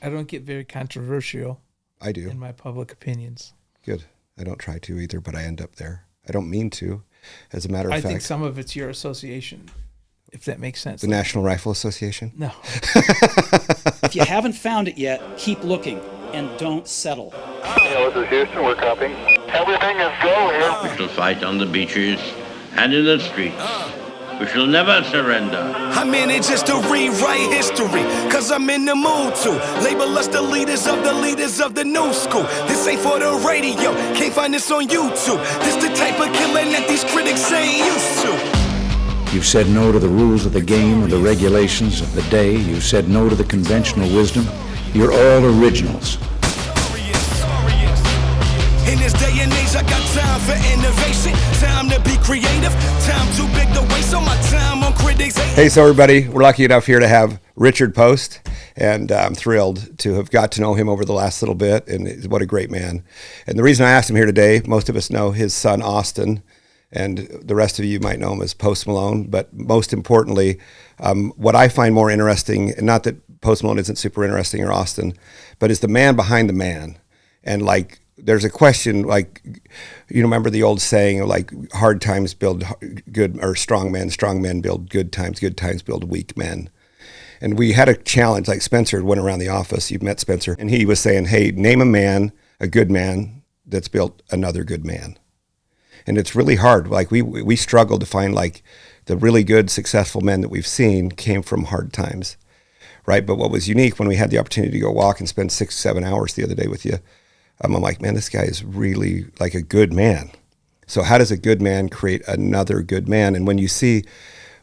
don't get very controversial. I do. In my public opinions. Good. I don't try to either, but I end up there. I don't mean to. As a matter of fact. I think some of it's your association, if that makes sense. The National Rifle Association? No. If you haven't found it yet, keep looking and don't settle. This is Houston. We're copying. Everything is go here. We shall fight on the beaches and in the streets. We shall never surrender. I'm in it just to rewrite history, cause I'm in the mood to label us the leaders of the new school. This ain't for the radio, can't find this on YouTube. This the type of killing that these critics ain't used to. You've said no to the rules of the game and the regulations of the day. You've said no to the conventional wisdom. You're all originals. In this day and age, I got time for innovation, time to be creative, time too big to waste on my time on critics. Hey, so everybody, we're lucky enough here to have Richard Post, and I'm thrilled to have got to know him over the last little bit, and what a great man. And the reason I asked him here today, most of us know his son, Austin, and the rest of you might know him as Post Malone, but most importantly, what I find more interesting, and not that Post Malone isn't super interesting or Austin, but is the man behind the man. And like, there's a question, like, you remember the old saying, like, hard times build good, or strong men build good times build weak men. And we had a challenge, like Spencer went around the office, you've met Spencer, and he was saying, hey, name a man, a good man, that's built another good man. And it's really hard. Like, we struggle to find, like, the really good, successful men that we've seen came from hard times, right? But what was unique when we had the opportunity to go walk and spend 6-7 hours the other day with you, I'm like, man, this guy is really like a good man. So how does a good man create another good man? And when you see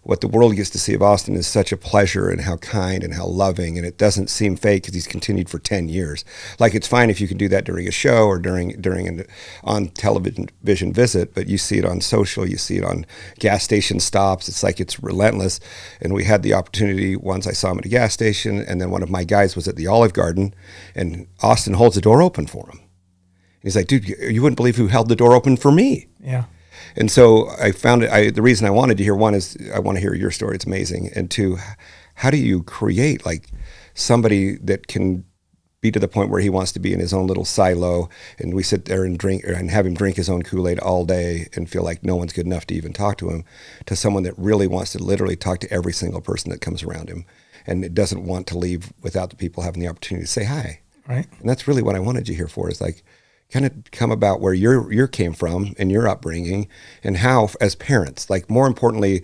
what the world gets to see of Austin is such a pleasure, and how kind and how loving, and it doesn't seem fake because he's continued for 10 years. Like, it's fine if you can do that during a show or during an on television visit, but you see it on social, you see it on gas station stops. It's like, it's relentless. And we had the opportunity once, I saw him at a gas station, and then one of my guys was at the Olive Garden, and Austin holds the door open for him. He's like, dude, you wouldn't believe who held the door open for me. Yeah. And so I found it, the reason I wanted to hear, one is I want to hear your story. It's amazing. And two, how do you create like somebody that can be to the point where he wants to be in his own little silo, and we sit there and drink and have him drink his own Kool-Aid all day and feel like no one's good enough to even talk to him, to someone that really wants to literally talk to every single person that comes around him, and it doesn't want to leave without the people having the opportunity to say hi. Right. And that's really what I wanted you here for, is like, kind of come about where you came from and your upbringing, and how, as parents, like, more importantly,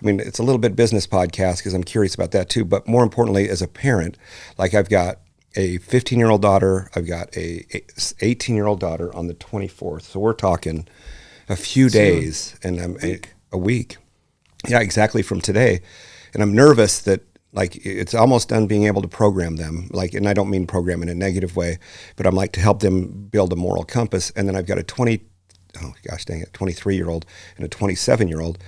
I mean, it's a little bit business podcast because I'm curious about that too, but more importantly, as a parent, like, I've got a 15-year-old daughter, I've got a 18-year-old daughter on the 24th. So we're talking a few days, and I'm a week. Yeah, exactly, from today. And I'm nervous that, like, it's almost done being able to program them, like, and I don't mean program in a negative way, but I'm like, to help them build a moral compass. And then I've got a 23-year-old and a 27-year-old.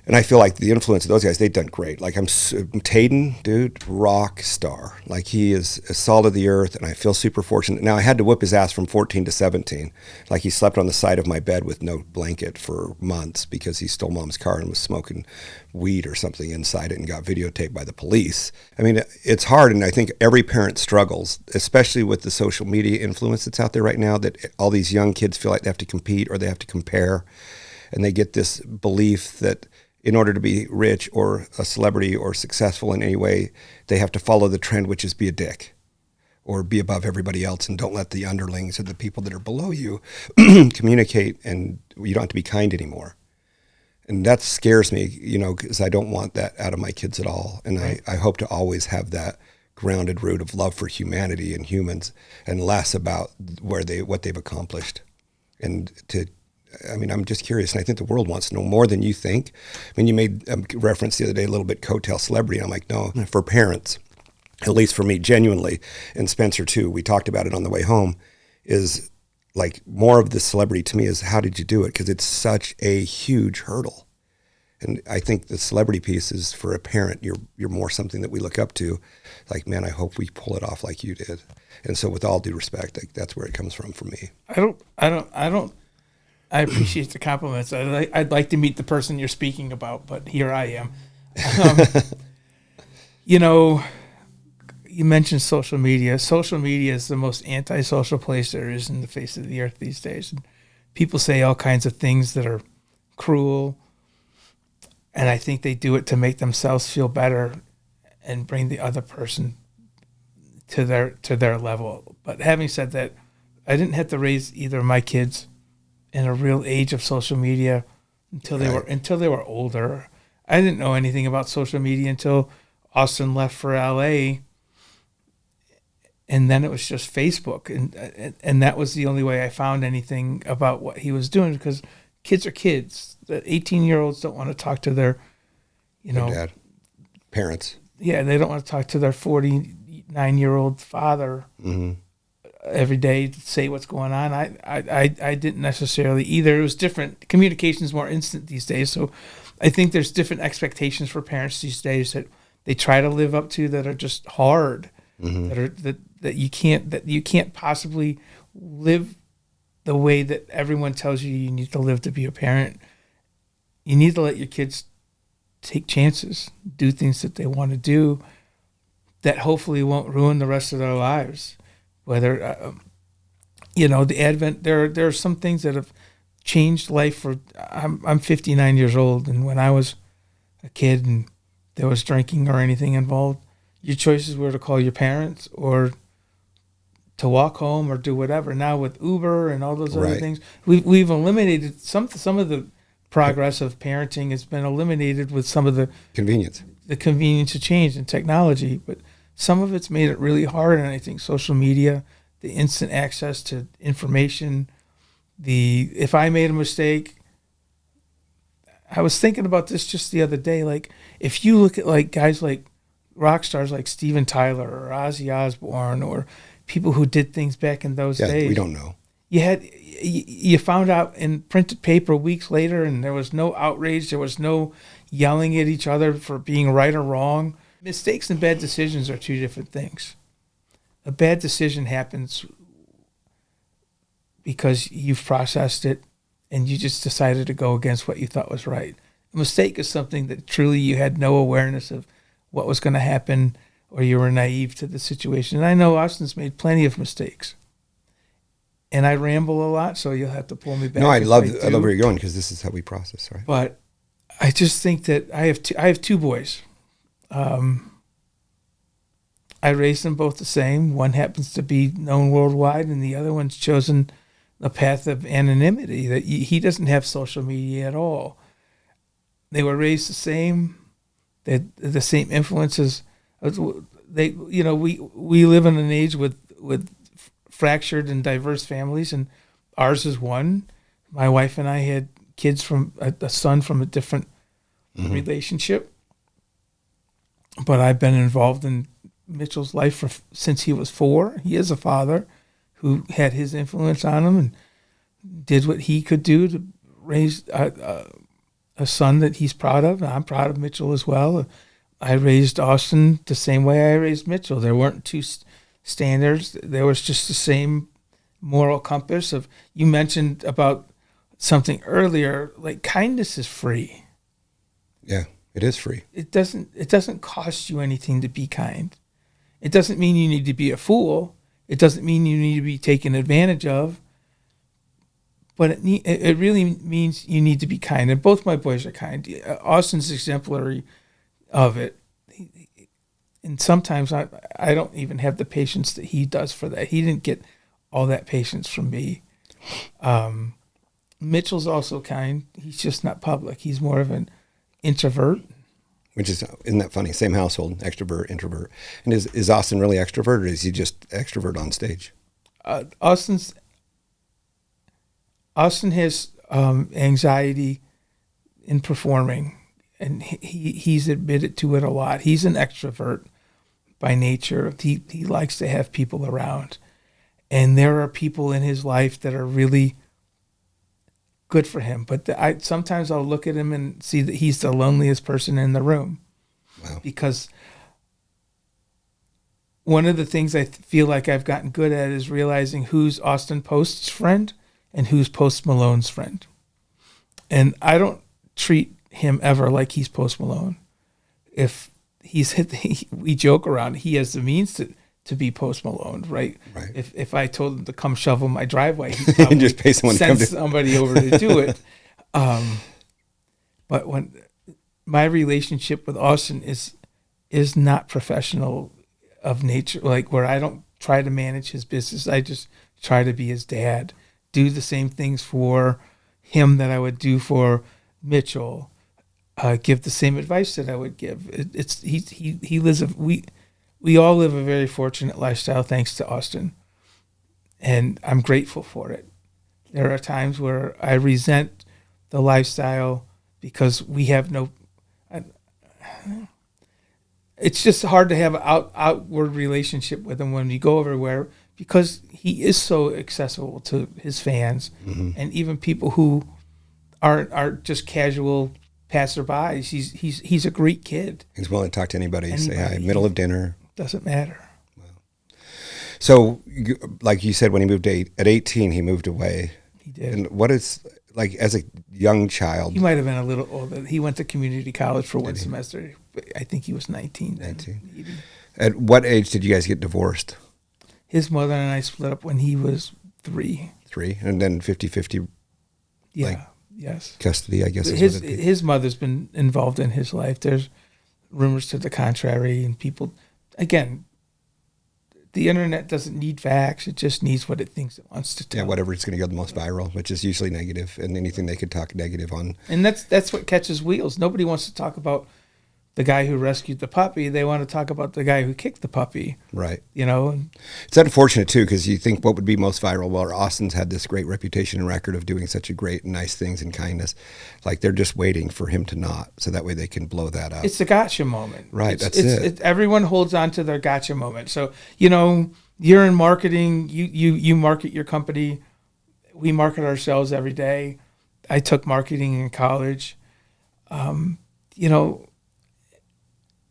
And I feel like the influence of those guys, they've done great. Like, Tayden, dude, rock star. Like, he is a salt of the earth, and I feel super fortunate. Now, I had to whip his ass from 14 to 17. Like, he slept on the side of my bed with no blanket for months because he stole mom's car and was smoking weed or something inside it and got videotaped by the police. I mean, it's hard, and I think every parent struggles, especially with the social media influence that's out there right now, that all these young kids feel like they have to compete or they have to compare, and they get this belief that in order to be rich or a celebrity or successful in any way, they have to follow the trend, which is be a dick or be above everybody else, and don't let the underlings or the people that are below you communicate, and you don't have to be kind anymore. And that scares me, you know, because I don't want that out of my kids at all. And I hope to always have that grounded root of love for humanity and humans, and less about what they've accomplished. And I'm just curious, and I think the world wants to know more than you think. I mean, you made a reference the other day a little bit, coattail celebrity. I'm like, no, for parents, at least for me, genuinely, and Spencer too, we talked about it on the way home, is like, more of the celebrity to me is, how did you do it? Because it's such a huge hurdle. And I think the celebrity piece is, for a parent, you're more something that we look up to. Like, man, I hope we pull it off like you did. And so, with all due respect, like, that's where it comes from for me. I appreciate the compliments. I'd like to meet the person you're speaking about, but here I am. You know, you mentioned social media. Social media is the most antisocial place there is in the face of the earth these days. And people say all kinds of things that are cruel, and I think they do it to make themselves feel better and bring the other person to their level. But having said that, I didn't have to raise either of my kids in a real age of social media until they were older. I didn't know anything about social media until Austin left for LA, and then it was just Facebook, and that was the only way I found anything about what he was doing, because kids are kids. The 18-year-olds don't want to talk to their, Dad, parents. Yeah, they don't want to talk to their 49-year-old father every day to say what's going on. I didn't necessarily either. It was different. Communication's more instant these days, so I think there's different expectations for parents these days that they try to live up to that are just hard. That you can't possibly live the way that everyone tells you need to live to be a parent. You need to let your kids take chances, do things that they want to do that hopefully won't ruin the rest of their lives. Whether, the advent, there are some things that have changed life for, I'm 59 years old, and when I was a kid and there was drinking or anything involved, your choices were to call your parents or to walk home or do whatever. Now with Uber and all those other things, we've eliminated some of the progress of parenting has been eliminated with some of the convenience of change and technology, but some of it's made it really hard. And I think social media, the instant access to information, if I made a mistake, I was thinking about this just the other day. Like, if you look at like guys like rock stars like Steven Tyler or Ozzy Osbourne or people who did things back in those days, we don't know. You found out in printed paper weeks later, and there was no outrage. There was no yelling at each other for being right or wrong. Mistakes and bad decisions are two different things. A bad decision happens because you've processed it and you just decided to go against what you thought was right. A mistake is something that truly you had no awareness of what was going to happen, or you were naive to the situation. And I know Austin's made plenty of mistakes. And I ramble a lot, so you'll have to pull me back. No, I love where you're going, because this is how we process, right? But I just think that I have two boys. I raised them both the same. One happens to be known worldwide, and the other one's chosen a path of anonymity. That he doesn't have social media at all. They were raised the same. They had the same influences. We live in an age with fractured and diverse families, and ours is one. My wife and I had kids from a son from a different relationship, but I've been involved in Mitchell's life since he was 4. He is a father who had his influence on him and did what he could do to raise a son that he's proud of. I'm proud of Mitchell as well. I raised Austin the same way I raised Mitchell. There weren't two standards. There was just the same moral compass of, you mentioned about something earlier, like kindness is free. Yeah, it is free. It doesn't cost you anything to be kind. It doesn't mean you need to be a fool. It doesn't mean you need to be taken advantage of. But it really means you need to be kind. And both my boys are kind. Austin's exemplary of it. And sometimes I don't even have the patience that he does for that. He didn't get all that patience from me. Mitchell's also kind. He's just not public. He's more of an introvert. Which isn't that funny? Same household, extrovert, introvert. And is Austin really extrovert, or is he just extrovert on stage? Austin has anxiety in performing, and he's admitted to it a lot. He's an extrovert by nature. He likes to have people around, and there are people in his life that are really good for him. But sometimes I'll look at him and see that he's the loneliest person in the room. Wow. Because one of the things I feel like I've gotten good at is realizing who's Austin Post's friend and who's Post Malone's friend. And I don't treat him ever like he's Post Malone. If we joke around. He has the means to be Post Malone, right? Right. If I told him to come shovel my driveway, he'd probably just pay someone to come send somebody over to do it. But when my relationship with Austin is not professional of nature, like where I don't try to manage his business. I just try to be his dad, do the same things for him that I would do for Mitchell, give the same advice that I would give. He lives we all live a very fortunate lifestyle thanks to Austin, and I'm grateful for it. There are times where I resent the lifestyle because we have no. It's just hard to have an outward relationship with him when we go everywhere because he is so accessible to his fans and even people who are just casual passerbys. He's a great kid. He's willing to talk to anybody. Say hi, middle of dinner. Doesn't matter. So, like you said, when he moved at 18, he moved away. He did. And what is, like, as a young child? He might have been a little older. He went to community college for one semester. I think he was 19 then. 19. Maybe. At what age did you guys get divorced? His mother and I split up when he was 3. 3? And then 50-50? Yeah, like, yes. Custody, I guess. His mother's been involved in his life. There's rumors to the contrary, and people, again, the internet doesn't need facts. It just needs what it thinks it wants to tell. Yeah, whatever it's going to go the most viral, which is usually negative, and anything they could talk negative on. And that's what catches wheels. Nobody wants to talk about the guy who rescued the puppy. They want to talk about the guy who kicked the puppy. Right. You know? It's unfortunate, too, because you think what would be most viral? Well, Austin's had this great reputation and record of doing such a great and nice things and kindness. Like, they're just waiting for him to not, so that way they can blow that up. It's a gotcha moment. Right, that's it. Everyone holds on to their gotcha moment. So, you know, you're in marketing. You market your company. We market ourselves every day. I took marketing in college. You know,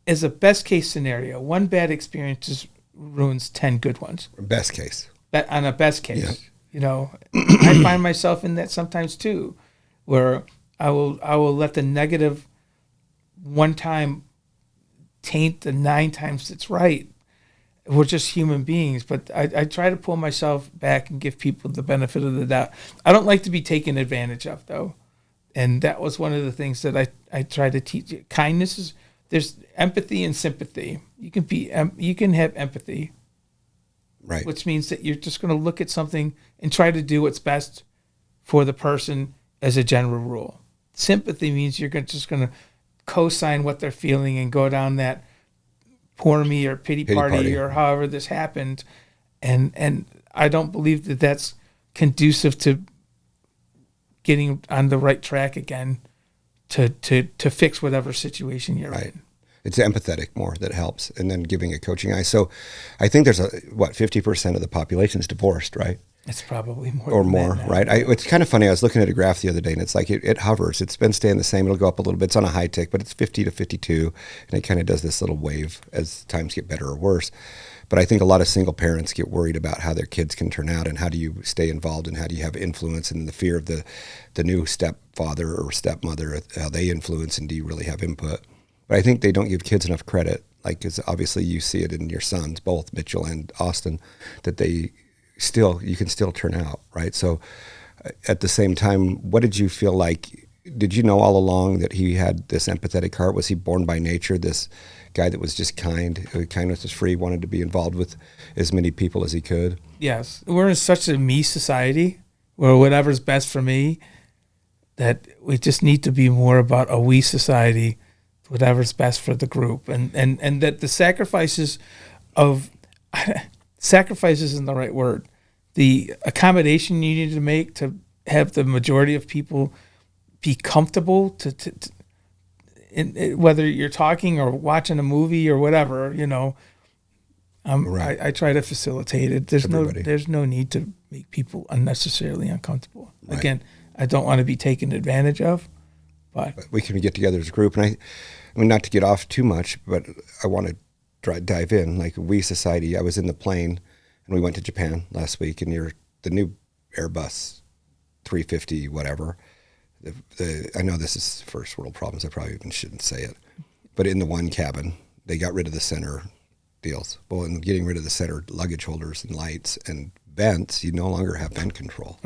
as a best case scenario, one bad experience just ruins 10 good ones. Best case. On a best case, yeah. You know, I find myself in that sometimes too, where I will let the negative one time taint the 9 times it's right. We're just human beings, but I try to pull myself back and give people the benefit of the doubt. I don't like to be taken advantage of, though, and that was one of the things that I try to teach. Kindness is. There's empathy and sympathy. You can have empathy, right? Which means that you're just going to look at something and try to do what's best for the person as a general rule. Sympathy means you're just going to co-sign what they're feeling and go down that poor me or pity party or however this happened, and I don't believe that that's conducive to getting on the right track again. To fix whatever situation you're in. It's empathetic more that helps, and then giving a coaching eye. So I think there's 50% of the population is divorced, right? It's probably more. Or more, right? It's kind of funny. I was looking at a graph the other day, and it's like it hovers. It's been staying the same. It'll go up a little bit. It's on a high tick, but it's 50 to 52, and it kind of does this little wave as times get better or worse. But I think a lot of single parents get worried about how their kids can turn out and how do you stay involved and how do you have influence and the fear of the new stepfather or stepmother, how they influence and do you really have input. But I think they don't give kids enough credit, like because obviously you see it in your sons, both Mitchell and Austin, that you can still turn out, right? So at the same time, what did you feel like? Did you know all along that he had this empathetic heart? Was he born by nature, this guy that was just kind, kindness was free, wanted to be involved with as many people as he could? Yes. We're in such a me society where whatever's best for me, that we just need to be more about a we society, whatever's best for the group. And that the sacrifices isn't the right word. The accommodation you need to make to have the majority of people be comfortable whether you're talking or watching a movie or whatever, you know, right. I try to facilitate it. There's no need to make people unnecessarily uncomfortable. Right. Again, I don't want to be taken advantage of, but we can get together as a group. And I mean, not to get off too much, but I want to dive in. Like we society, I was in the plane and we went to Japan last week, and the new Airbus 350, whatever. I know this is first world problems. I probably even shouldn't say it, but in the one cabin, they got rid of the center deals. Well, in getting rid of the center luggage holders and lights and vents, you no longer have vent control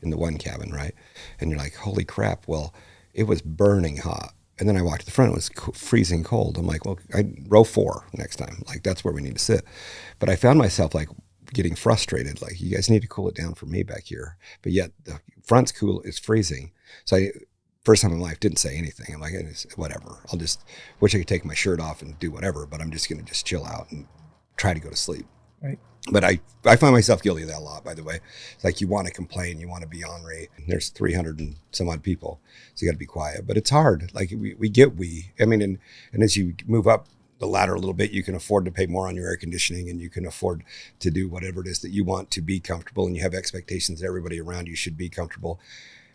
in the one cabin, right? And you're like, holy crap. Well, it was burning hot. And then I walked to the front, it was freezing cold. I'm like, well, row 4 next time. Like, that's where we need to sit. But I found myself like getting frustrated. Like, you guys need to cool it down for me back here. But yet the front's cool, it's freezing. So first time in my life, didn't say anything. I'm like, whatever. I'll just wish I could take my shirt off and do whatever, but I'm just going to just chill out and try to go to sleep. Right. But I find myself guilty of that a lot, by the way. It's like you want to complain, you want to be ornery. There's 300 and some odd people, so you got to be quiet. But it's hard. Like I mean, and as you move up the ladder a little bit, you can afford to pay more on your air conditioning, and you can afford to do whatever it is that you want to be comfortable, and you have expectations that everybody around you should be comfortable.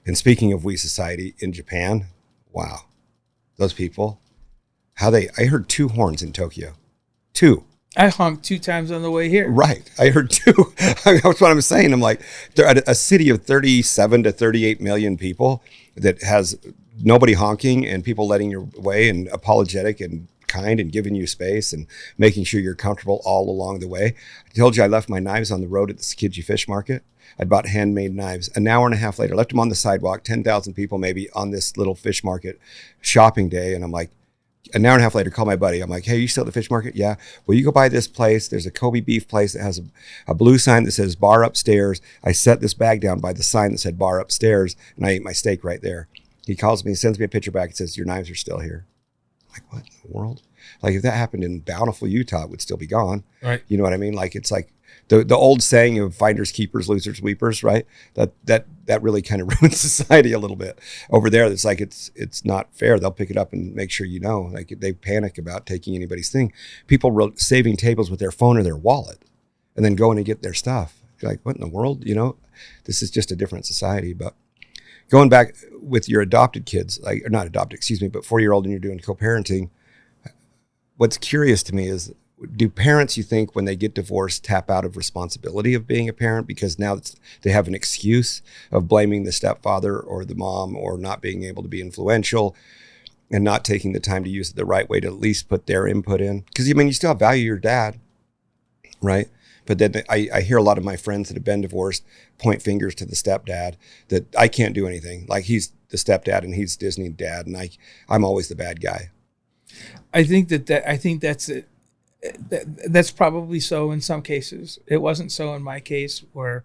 And speaking of we society in Japan, wow, those people, I heard 2 horns in Tokyo. 2. I honked 2 times on the way here. Right. I heard 2. That's what I'm saying. I'm like, they're at a city of 37 to 38 million people that has nobody honking and people letting your way and apologetic and kind and giving you space and making sure you're comfortable all along the way. I told you I left my knives on the road at the Tsukiji Fish Market. I'd bought handmade knives. An hour and a half later, left them on the sidewalk, 10,000 people maybe on this little fish market shopping day. And I'm like, an hour and a half later, call my buddy. I'm like, hey, you still at the fish market? Yeah. Well, you go by this place. There's a Kobe beef place that has a blue sign that says bar upstairs. I set this bag down by the sign that said bar upstairs, and I ate my steak right there. He calls me, sends me a picture back, and says, your knives are still here. I'm like, what in the world? Like, if that happened in Bountiful, Utah, it would still be gone. Right. You know what I mean? Like, it's like the old saying of finders keepers, losers weepers, right? That really kind of ruins society a little bit. Over there, it's like it's not fair. They'll pick it up and make sure you know. Like, they panic about taking anybody's thing. People saving tables with their phone or their wallet and then going to get their stuff. You're like, what in the world? You know, this is just a different society. But going back with your adopted kids, like, or not adopted, excuse me, but 4-year-old and you're doing co-parenting, what's curious to me is, do parents, you think, when they get divorced, tap out of responsibility of being a parent because now they have an excuse of blaming the stepfather or the mom or not being able to be influential and not taking the time to use it the right way to at least put their input in? Because, I mean, you still value your dad, right? But then I hear a lot of my friends that have been divorced point fingers to the stepdad that I can't do anything. Like, he's the stepdad and he's Disney dad, and I'm always the bad guy. I think that's it. That's probably so in some cases. It wasn't so in my case, where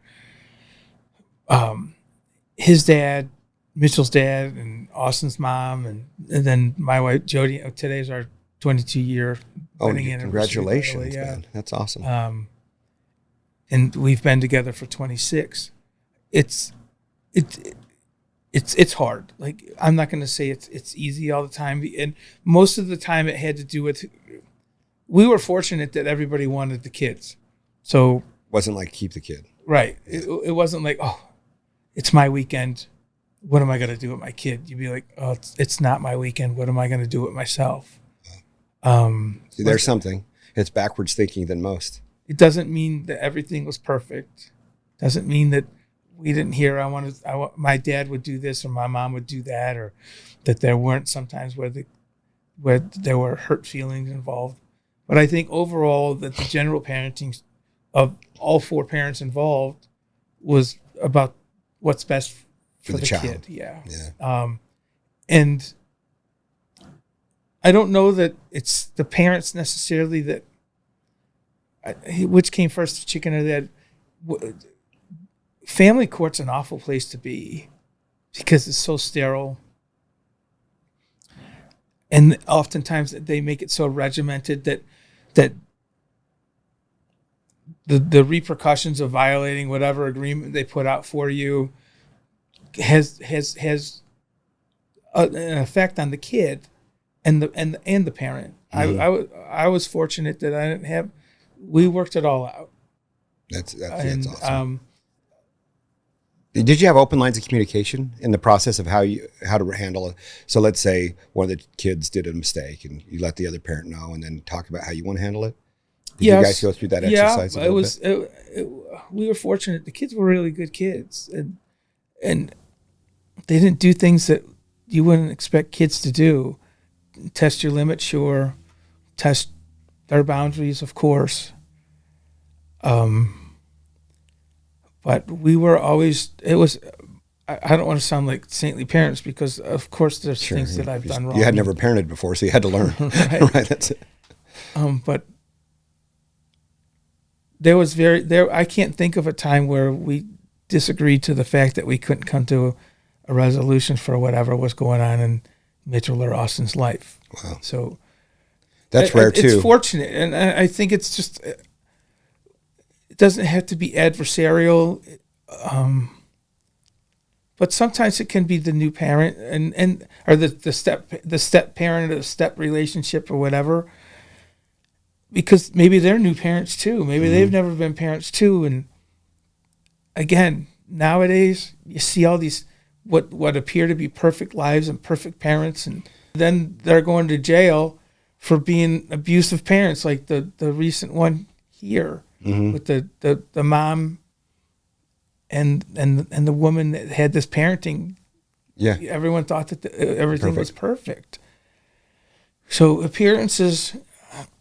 his dad, Mitchell's dad, and Austin's mom, and then my wife Jody. Today's our 22-year wedding anniversary. Congratulations, yeah. Man. That's awesome. And we've been together for 26. It's hard. Like, I'm not going to say it's easy all the time, and most of the time it had to do with. We were fortunate that everybody wanted the kids. So it wasn't like keep the kid. Right. It wasn't like, oh, it's my weekend. What am I going to do with my kid? You'd be like, oh, it's not my weekend. What am I going to do with myself? See, there's something. It's backwards thinking than most. It doesn't mean that everything was perfect. Doesn't mean that we didn't hear, my dad would do this or my mom would do that, or that there weren't sometimes where there were hurt feelings involved. But I think overall that the general parenting of all 4 parents involved was about what's best for the child. Kid. Yeah. And I don't know that it's the parents necessarily that, which came first, the chicken or the egg. Family court's an awful place to be because it's so sterile. And oftentimes they make it so regimented that the repercussions of violating whatever agreement they put out for you has an effect on the kid and the parent. Mm-hmm. I was fortunate that I didn't have. We worked it all out. That's awesome. Did you have open lines of communication in the process of how to handle it? So let's say one of the kids did a mistake and you let the other parent know and then talk about how you want to handle it? Did you guys go through that exercise? Yeah, we were fortunate. The kids were really good kids, and they didn't do things that you wouldn't expect kids to do. Test your limit, sure. Test their boundaries, of course. But we were always, I don't want to sound like saintly parents, because of course there's things that I've done wrong. You had never parented before, so you had to learn. Right. Right, that's it. But I can't think of a time where we disagreed to the fact that we couldn't come to a resolution for whatever was going on in Mitchell or Austin's life. Wow. So that's rare too. It's fortunate, and I think it's just, it doesn't have to be adversarial, but sometimes it can be the new parent or the step parent or the step relationship or whatever, because maybe they're new parents too. Maybe they've never been parents too, and again, nowadays you see all these what appear to be perfect lives and perfect parents, and then they're going to jail for being abusive parents, like the recent one here with the mom and the woman that had this parenting. Yeah, everyone thought that everything was perfect. So appearances,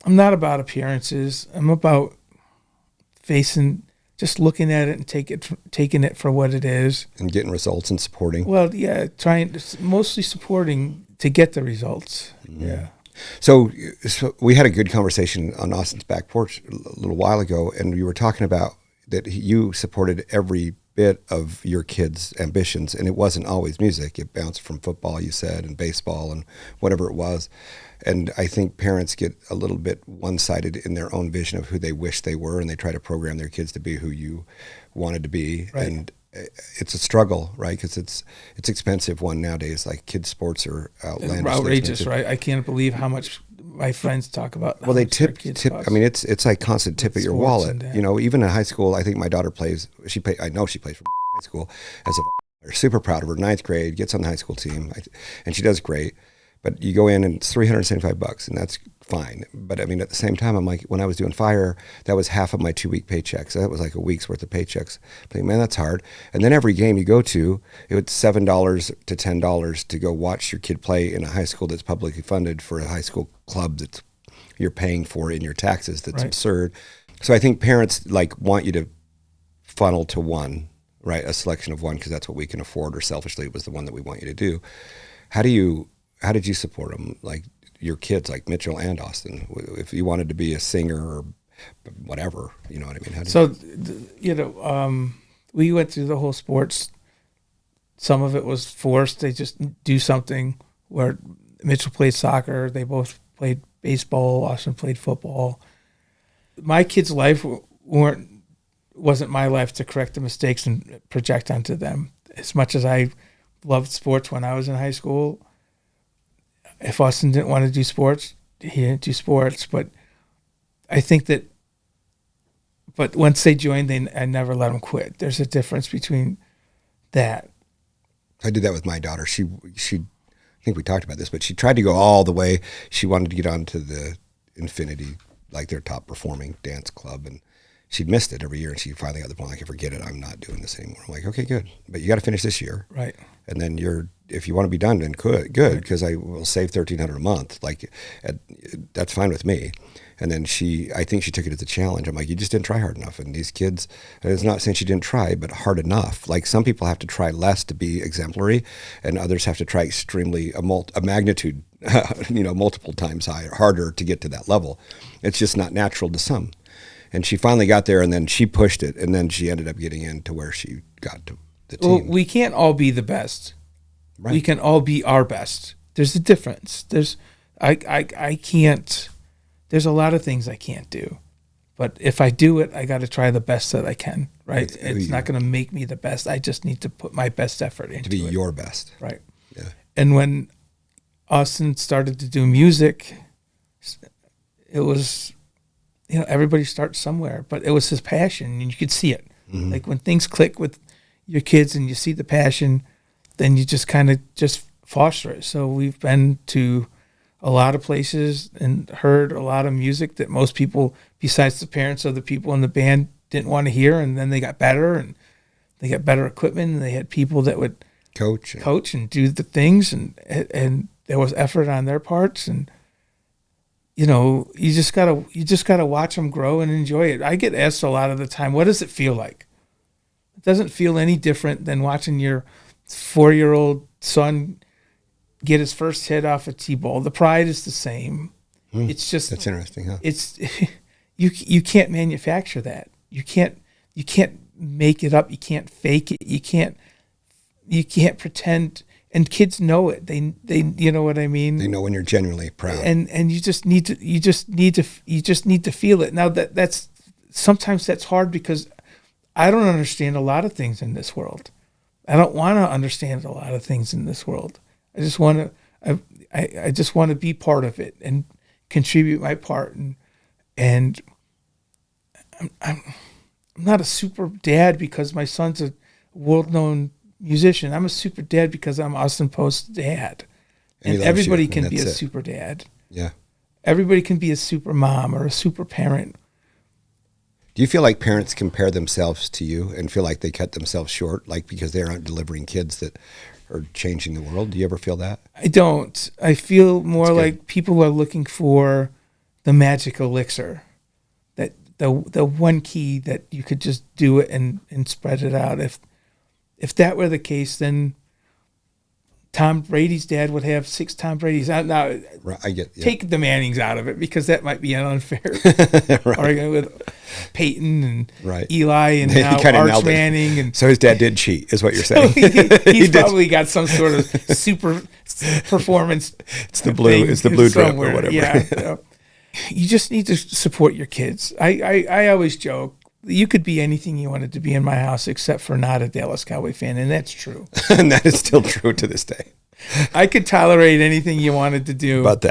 I'm not about appearances. I'm about just looking at it and taking it for what it is, and getting results and supporting. Well, yeah, mostly supporting to get the results. Yeah. So we had a good conversation on Austin's back porch a little while ago, and you were talking about that you supported every bit of your kids' ambitions, and it wasn't always music. It bounced from football, you said, and baseball and whatever it was. And I think parents get a little bit one-sided in their own vision of who they wish they were, and they try to program their kids to be who you wanted to be. Right. And it's a struggle, right? Because it's expensive one nowadays. Like kids' sports are outrageous, right? I can't believe how much my friends talk about. Well, they tip. I mean, it's like constant tip at your wallet. You know, even in high school, I think my daughter plays. I know she plays for high school as a. Super proud of her. 9th grade, gets on the high school team, and she does great. But you go in and it's $375, and that's fine. But I mean, at the same time, I'm like, when I was doing fire, that was half of my 2-week paychecks. That was like a week's worth of paychecks. I'm like, man, that's hard. And then every game you go to, it was $7 to $10 to go watch your kid play in a high school that's publicly funded for a high school club that you're paying for in your taxes. That's absurd. So I think parents want you to funnel to one, right? A selection of one, because that's what we can afford, or selfishly it was the one that we want you to do. How did you support them, like your kids, like Mitchell and Austin, if you wanted to be a singer or whatever, you know what I mean? We went through the whole sports. Some of it was forced. They just do something. Where Mitchell played soccer, they both played baseball. Austin played football. My kids' life wasn't my life to correct the mistakes and project onto them. As much as I loved sports when I was in high school, if Austin didn't want to do sports, he didn't do sports. But I think but once they joined, I never let them quit. There's a difference between that. I did that with my daughter. She I think we talked about this, but she tried to go all the way. She wanted to get onto the Infinity, like their top performing dance club, and she'd missed it every year. And she finally got the point, like, forget it, I'm not doing this anymore. I'm like, okay, good, but you got to finish this year, right? And then if you want to be done, then good, because I will save $1,300 a month. Like, that's fine with me. And then I think she took it as a challenge. I'm like, you just didn't try hard enough. And these kids, and it's not saying she didn't try, but hard enough. Like, some people have to try less to be exemplary, and others have to try extremely a magnitude, multiple times harder to get to that level. It's just not natural to some. And she finally got there, and then she pushed it, and then she ended up getting into where she got to the team. Well, we can't all be the best. Right. We can all be our best. There's a difference. I can't. There's a lot of things I can't do, but if I do it, I got to try the best that I can. Right? It's not going to make me the best. I just need to put my best effort into it. To be your best. Right. Yeah. And when Austin started to do music, it was, everybody starts somewhere, but it was his passion, and you could see it. Mm-hmm. Like, when things click with your kids and you see the passion, then you just kind of just foster it. So we've been to a lot of places and heard a lot of music that most people, besides the parents of the people in the band, didn't want to hear. And then they got better, and they got better equipment, and they had people that would coach and do the things, and there was effort on their parts. And you just gotta watch them grow and enjoy it. I get asked a lot of the time, what does it feel like? It doesn't feel any different than watching your 4-year-old son get his first hit off a T-ball. The pride is the same. It's just, that's interesting, huh? It's you can't manufacture that. You can't make it up. You can't fake it. You can't pretend. And kids know it. They you know what I mean? They know when you're genuinely proud. And you just need to feel it. Now that's sometimes that's hard because I don't understand a lot of things in this world. I don't want to understand a lot of things in this world. I just want to be part of it and contribute my part. And I'm not a super dad because my son's a world-known musician. I'm a super dad because I'm Austin Post's dad. And everybody can be a super dad. Yeah. Everybody can be a super mom or a super parent. Do you feel like parents compare themselves to you and feel like they cut themselves short, like because they aren't delivering kids that are changing the world? Do you ever feel that? I don't. I feel more like people are looking for the magic elixir, that the one key that you could just do it and spread it out. If that were the case, then Tom Brady's dad would have 6 Tom Brady's. Now, I get take the Mannings out of it because that might be an unfair argument with Peyton and Eli and now Arch Manning. And so his dad did cheat, is what you're saying. He's probably got some sort of super performance. It's the blue drip or whatever. Yeah, you just need to support your kids. I always joke, you could be anything you wanted to be in my house except for not a Dallas Cowboy fan, and that's true. And that is still true to this day. I could tolerate anything you wanted to do. But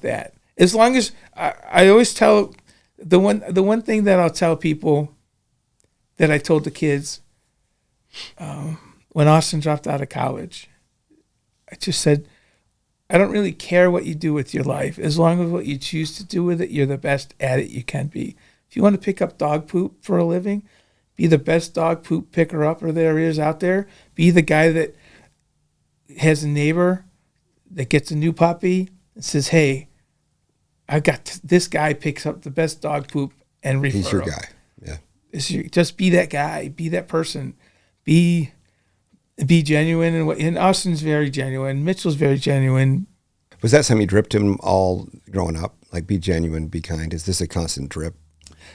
that. As long as I always tell the one thing that I'll tell people that I told the kids when Austin dropped out of college, I just said, I don't really care what you do with your life. As long as what you choose to do with it, you're the best at it you can be. If you want to pick up dog poop for a living, be the best dog poop picker upper there is out there. Be the guy that has a neighbor that gets a new puppy and says, hey, I got this guy picks up the best dog poop and refer He's your him. guy. Yeah. Just be that guy. Be that person. Be genuine. And Austin's very genuine. Mitchell's very genuine. Was that something you dripped him all growing up? Like, be genuine, be kind. Is this a constant drip?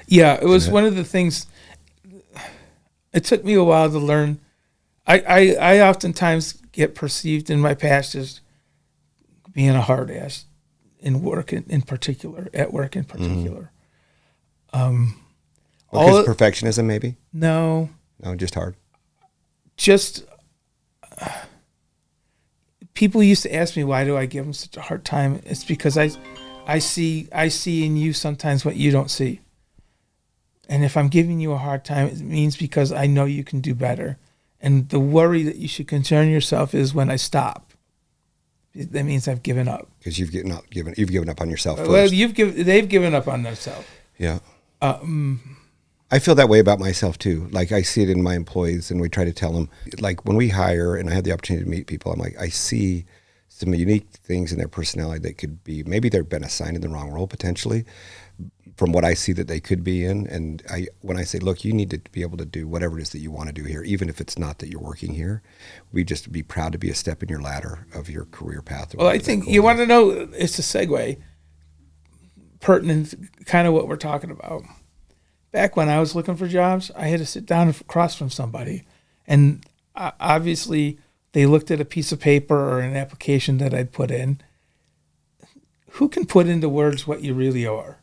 Yeah, it was one of the things. It took me a while to learn. I oftentimes get perceived in my past as being a hard ass in work in particular, at work in particular. Because perfectionism, maybe? No, just hard. Just people used to ask me, why do I give them such a hard time? It's because I see in you sometimes what you don't see. And if I'm giving you a hard time, it means because I know you can do better. And the worry that you should concern yourself is when I stop. That means I've given up. Because you've given up on yourself first. Well, they've given up on themselves. Yeah. I feel that way about myself too. Like, I see it in my employees, and we try to tell them, like, when we hire and I have the opportunity to meet people, I'm like, I see some unique things in their personality that could be, maybe they've been assigned in the wrong role potentially, from what I see that they could be in. And when I say, look, you need to be able to do whatever it is that you want to do here, even if it's not that you're working here, we just be proud to be a step in your ladder of your career path. Well, I think you want to know, it's a segue, pertinent, kind of what we're talking about. Back when I was looking for jobs, I had to sit down across from somebody. And obviously they looked at a piece of paper or an application that I'd put in. Who can put into words what you really are?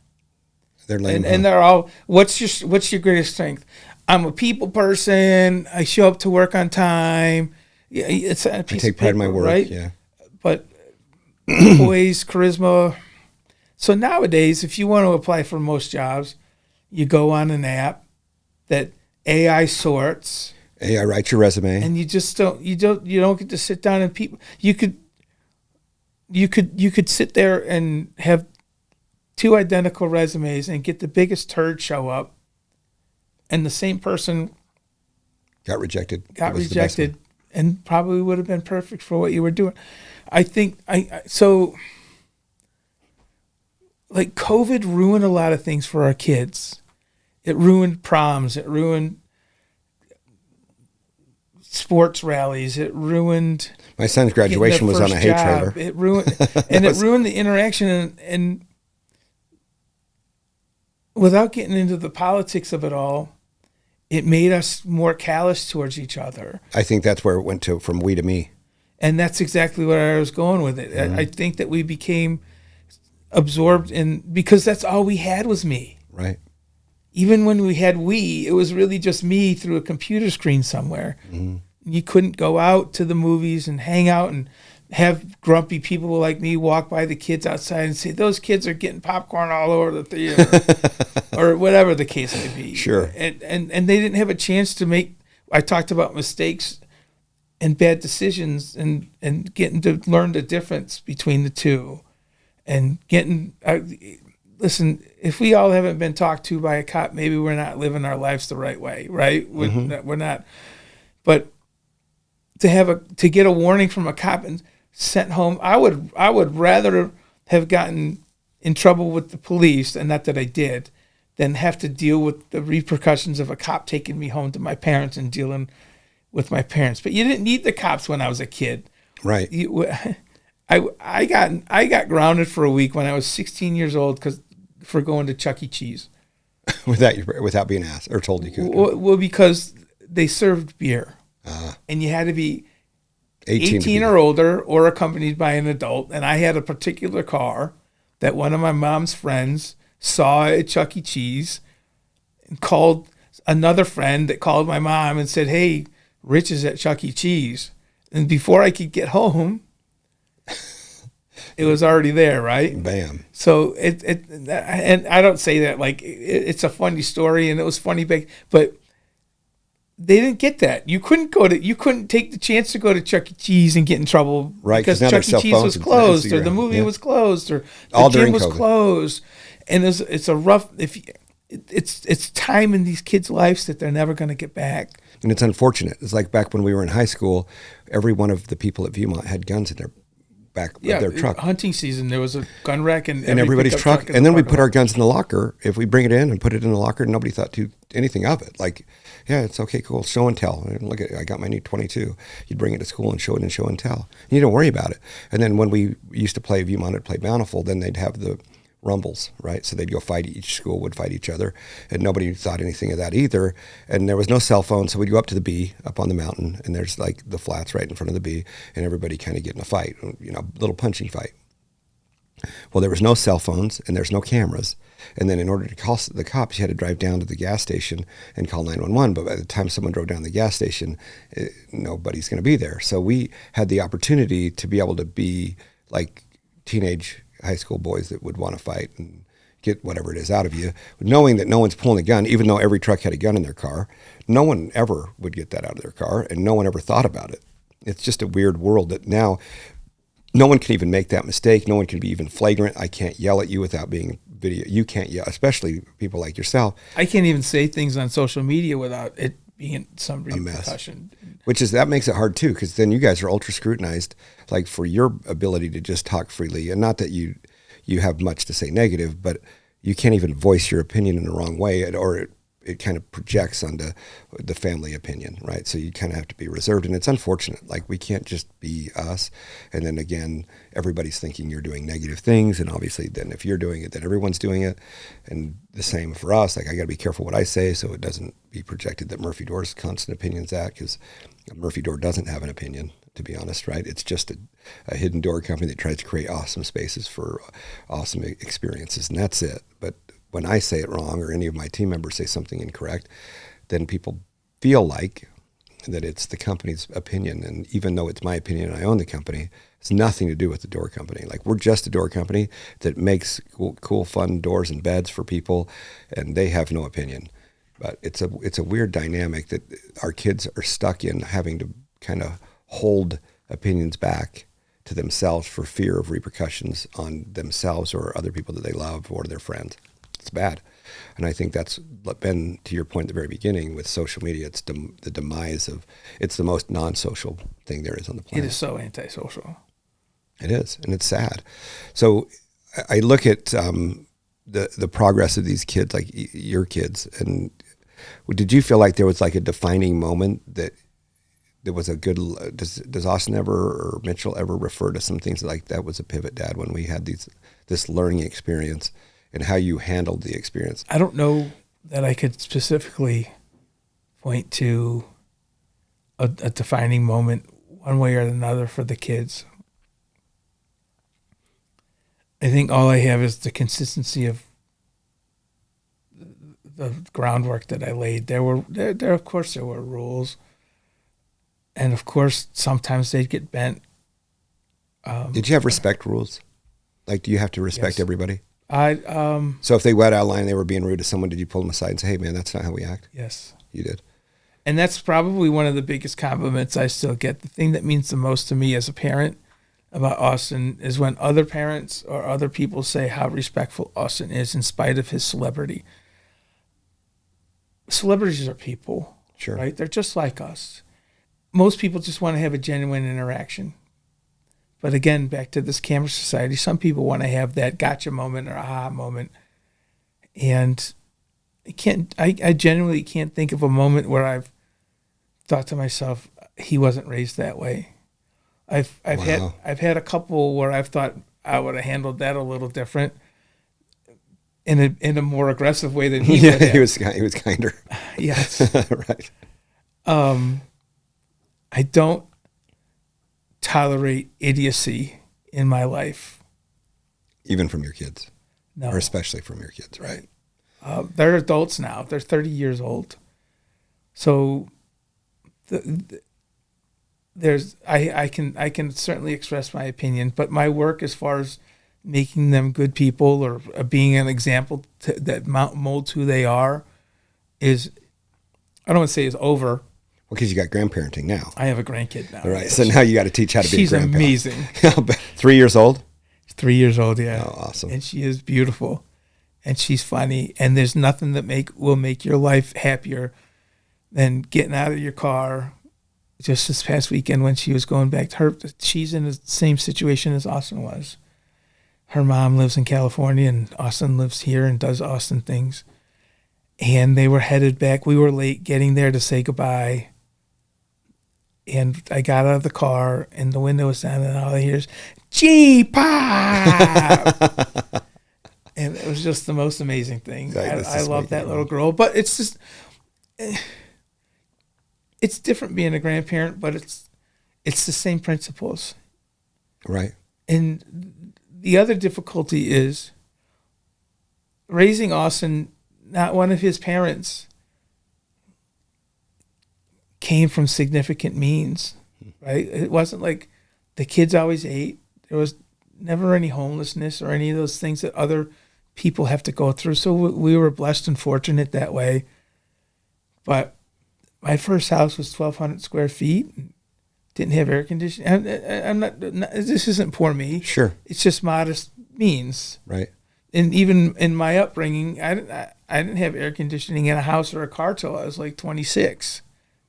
They're lame, and they're all, what's your greatest strength? I'm a people person. I show up to work on time. Yeah, it's a piece I take of pride paper, in my work, right? yeah. But poise, charisma. So nowadays, if you want to apply for most jobs, you go on an app that AI sorts. AI writes your resume, and you don't get to sit down and people. You could sit there and have 2 identical resumes and get the biggest turd show up, and the same person got rejected and probably would have been perfect for what you were doing. I think so like COVID ruined a lot of things for our kids. It ruined proms. It ruined sports rallies. It ruined my son's graduation was on a hay trailer. It ruined it ruined the interaction and without getting into the politics of it all, it made us more callous towards each other. I think that's where it went to from we to me. And that's exactly where I was going with it. Mm-hmm. I think that we became absorbed in, because that's all we had was me. Right. Even when we had we, it was really just me through a computer screen somewhere. Mm-hmm. You couldn't go out to the movies and hang out and have grumpy people like me walk by the kids outside and say, those kids are getting popcorn all over the theater or whatever the case may be. Sure. And they didn't have a chance to make, I talked about mistakes and bad decisions and getting to learn the difference between the two and getting, listen, if we all haven't been talked to by a cop, maybe we're not living our lives the right way, right? We're not. But to get a warning from a cop and sent home, I would rather have gotten in trouble with the police, and not that I did, than have to deal with the repercussions of a cop taking me home to my parents and dealing with my parents. But you didn't need the cops when I was a kid. Right. I got grounded for a week when I was 16 years old for going to Chuck E. Cheese. without being asked or told you could. Well, because they served beer. And you had to be 18 or older or accompanied by an adult. And I had a particular car that one of my mom's friends saw at Chuck E. Cheese and called another friend that called my mom and said, hey, Rich is at Chuck E. Cheese. And before I could get home, it was already there, right? Bam. So and I don't say that like it's a funny story and it was funny back, but they didn't get that. You couldn't take the chance to go to Chuck E. Cheese and get in trouble, right? Because Chuck E. Cheese was closed, or the movie was closed, or the gym was closed, and it's a rough. It's time in these kids' lives that they're never going to get back. And it's unfortunate. It's like back when we were in high school, every one of the people at Viewmont had guns in their back of their truck. Hunting season, there was a gun rack in everybody's truck. And then we put our guns in the locker. If we bring it in and put it in the locker, nobody thought anything of it. Like, yeah, it's okay, cool, show and tell. And look at, I got my new 22. You'd bring it to school and show it and show and tell. And you don't worry about it. And then when we used to play Viewmont and play Bountiful, then they'd have the rumbles, right? So they'd go fight, each school would fight each other, and nobody thought anything of that either. And there was no cell phone, so we'd go up to the B up on the mountain, and there's like the flats right in front of the B, and everybody kind of get in a fight, little punching fight. Well, there was no cell phones, and there's no cameras. And then in order to call the cops, you had to drive down to the gas station and call 911. But by the time someone drove down to the gas station, nobody's going to be there. So we had the opportunity to be able to be like teenage high school boys that would want to fight and get whatever it is out of you, knowing that no one's pulling a gun, even though every truck had a gun in their car. No one ever would get that out of their car, and no one ever thought about it. It's just a weird world that now no one can even make that mistake. No one can be even flagrant. I can't yell at you without being video. You can't yell, especially people like yourself. I can't even say things on social media without it being some repercussion. That makes it hard too, because then you guys are ultra scrutinized, like for your ability to just talk freely, and not that you have much to say negative, but you can't even voice your opinion in the wrong way, or it kind of projects onto the family opinion, right? So you kind of have to be reserved, and it's unfortunate. Like, we can't just be us, and then again, everybody's thinking you're doing negative things, and obviously then if you're doing it, then everyone's doing it, and the same for us. Like, I got to be careful what I say so it doesn't be projected that Murphy Door's constant opinion's that, because Murphy Door doesn't have an opinion, to be honest, right? It's just a hidden door company that tries to create awesome spaces for awesome experiences, and that's it. But when I say it wrong or any of my team members say something incorrect, then people feel like that it's the company's opinion. And even though it's my opinion and I own the company, it's nothing to do with the door company. Like, we're just a door company that makes cool, fun doors and beds for people, and they have no opinion. But it's a weird dynamic that our kids are stuck in, having to kind of hold opinions back to themselves for fear of repercussions on themselves or other people that they love or their friends. It's bad. And I think that's been, to your point at the very beginning, with social media, it's the demise of, it's the most non-social thing there is on the planet. It is so antisocial. It is, and it's sad. So I look at the progress of these kids, like your kids, and did you feel like there was like a defining moment that there was a good? Does Austin ever or Mitchell ever refer to some things like that was a pivot, Dad, when we had this learning experience and how you handled the experience? I don't know that I could specifically point to a defining moment one way or another for the kids. I think all I have is the consistency of the groundwork that I laid. There of course there were rules, and of course sometimes they'd get bent. Did you have respect rules? Like, do you have to respect Yes. everybody? I So if they went out of line, they were being rude to someone, did you pull them aside and say, "Hey, man, that's not how we act"? yes. You did. And that's probably one of the biggest compliments I still get. The thing that means the most to me as a parent about Austin is when other parents or other people say how respectful Austin is in spite of his celebrity. Celebrities are people, Sure. right? They're just like us. Most people just want to have a genuine interaction. But again, back to this camera society, some people want to have that gotcha moment or aha moment. And I genuinely can't think of a moment where I've thought to myself, he wasn't raised that way. I've Wow. had a couple where I've thought I would have handled that a little different in a more aggressive way than he Yeah, would have. he was kinder. Yes. Right. I don't tolerate idiocy in my life. Even from your kids, No. or especially from your kids, right? They're adults now. They're 30 years old. So I can certainly express my opinion, but my work as far as making them good people or being an example that molds who they are is, I don't want to say is over. Well, because you got grandparenting now. I have a grandkid now. All right. So now you got to teach how to be a She's grandpa. amazing. 3 years old? 3 years old, yeah. Oh, awesome. And she is beautiful. And she's funny. And there's nothing that will make your life happier than getting out of your car. Just this past weekend when she was going back to her, she's in the same situation as Austin was. Her mom lives in California and Austin lives here and does Austin things. And they were headed back. We were late getting there to say goodbye. And I got out of the car and the window was down and all I hear is, G-pop! And it was just the most amazing thing. I love that little girl. But it's just, it's different being a grandparent, but it's the same principles. Right. And the other difficulty is raising Austin, not one of his parents came from significant means, right? It wasn't like the kids always ate. There was never any homelessness or any of those things that other people have to go through. So we were blessed and fortunate that way. But my first house was 1,200 square feet. Didn't have air conditioning. I'm not. This isn't poor me. Sure. It's just modest means. Right. And even in my upbringing, I didn't have air conditioning in a house or a car till I was like 26.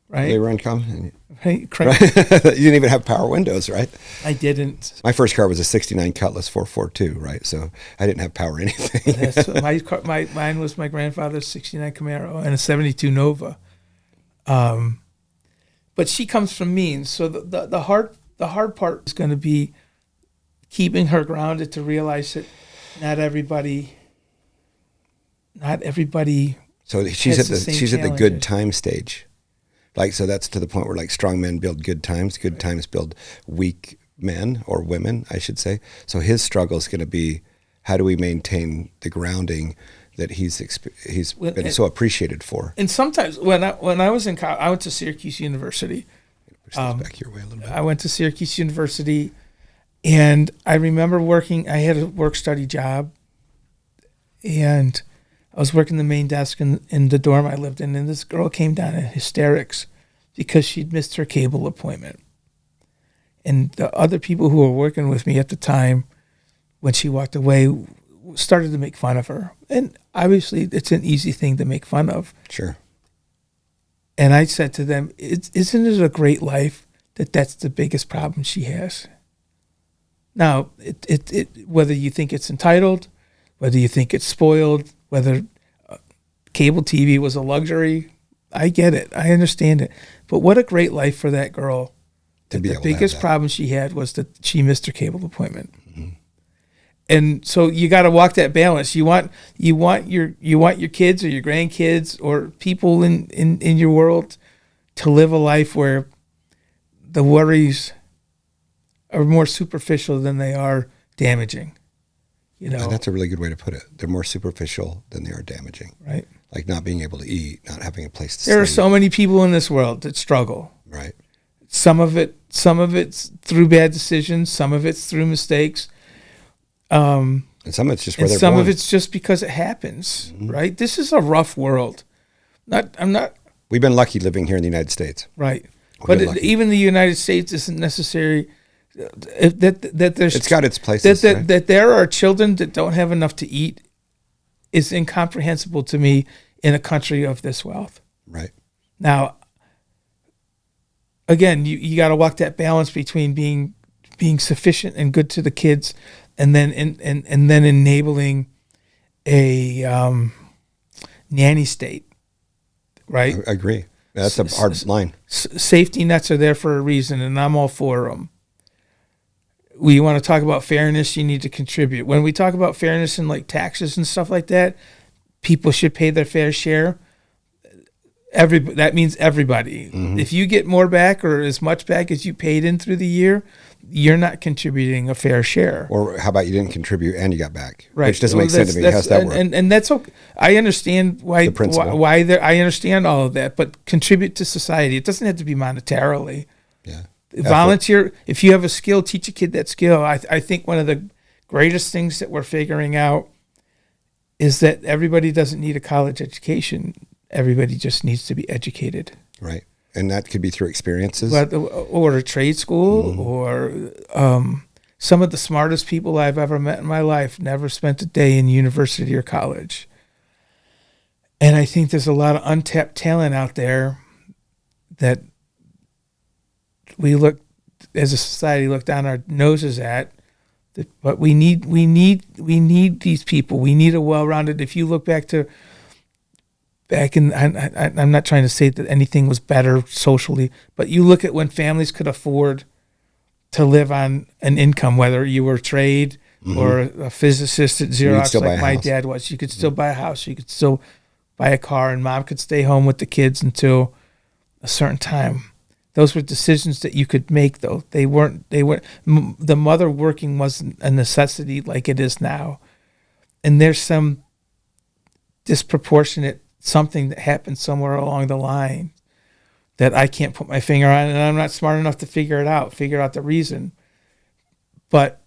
Right. They were uncommon. Right. Right. You didn't even have power windows, right? I didn't. My first car was a 69 Cutlass 442, right? So I didn't have power anything. That's mine was my grandfather's 69 Camaro and a 72 Nova. But she comes from means. So the hard part is going to be keeping her grounded to realize that not everybody. So she's at the good challenges. time stage. Like, so that's to the point where like strong men build good times build weak men or women, I should say. So his struggle is going to be, how do we maintain the grounding that he's been so appreciated for? And sometimes when I was in college, I went to Syracuse University. Push this back your way a little bit. I went to Syracuse University, and I remember working. I had a work-study job, and I was working the main desk in the dorm I lived in, and this girl came down in hysterics because she'd missed her cable appointment. And the other people who were working with me at the time, when she walked away, started to make fun of her. And obviously, it's an easy thing to make fun of. Sure. And I said to them, isn't it a great life that that's the biggest problem she has? Now, whether you think it's entitled, whether you think it's spoiled, whether cable TV was a luxury, I get it. I understand it. But what a great life for that girl. To be the able to have biggest that. problem she had was that she missed her cable appointment. And so you got to walk that balance. You want your kids or your grandkids or people in your world to live a life where the worries are more superficial than they are damaging. You know, And that's a really good way to put it. They're more superficial than they are damaging. right? Like not being able to eat, not having a place to There are sleep. so many people in this world that struggle. Right. Some of it's through bad decisions. Some of it's through mistakes. And some of it's just where And they're some born. of it's just because it happens, right? This is a rough world. I'm not We've been lucky living here in the United States. right, We've but been lucky. even the United States isn't necessary. That there's It's got its places. that right? that there are children that don't have enough to eat is incomprehensible to me in a country of this wealth. Right. Now, again, you got to walk that balance between being sufficient and good to the kids, and then and then enabling a nanny state, right? I agree. That's a hard line. Safety nets are there for a reason, and I'm all for them. We want to talk about fairness, you need to contribute. When we talk about fairness and like taxes and stuff like that, people should pay their fair share. That means everybody. If you get more back or as much back as you paid in through the year, you're not contributing a fair share. Or how about you didn't contribute and you got back? Right. Which doesn't Well, make sense to me. How's that work? And that's okay. I understand why The principle. why there. I understand all of that, but contribute to society. It doesn't have to be monetarily. Yeah. Volunteer. If you have a skill, teach a kid that skill. I think one of the greatest things that we're figuring out is that everybody doesn't need a college education. Everybody just needs to be educated. Right. And that could be through experiences. Or a trade school, or some of the smartest people I've ever met in my life never spent a day in university or college. And I think there's a lot of untapped talent out there that we look, as a society, look down our noses at. But we need these people. We need a well-rounded. If you look back in, I'm not trying to say that anything was better socially, but you look at when families could afford to live on an income, whether you were trade or a physicist at Xerox still buy like a my house. dad was. You could still buy a house. You could still buy a car, and mom could stay home with the kids until a certain time. Those were decisions that you could make, though. They weren't. The mother working wasn't a necessity like it is now, and there's some disproportionate something that happened somewhere along the line that I can't put my finger on, and I'm not smart enough to figure out the reason. But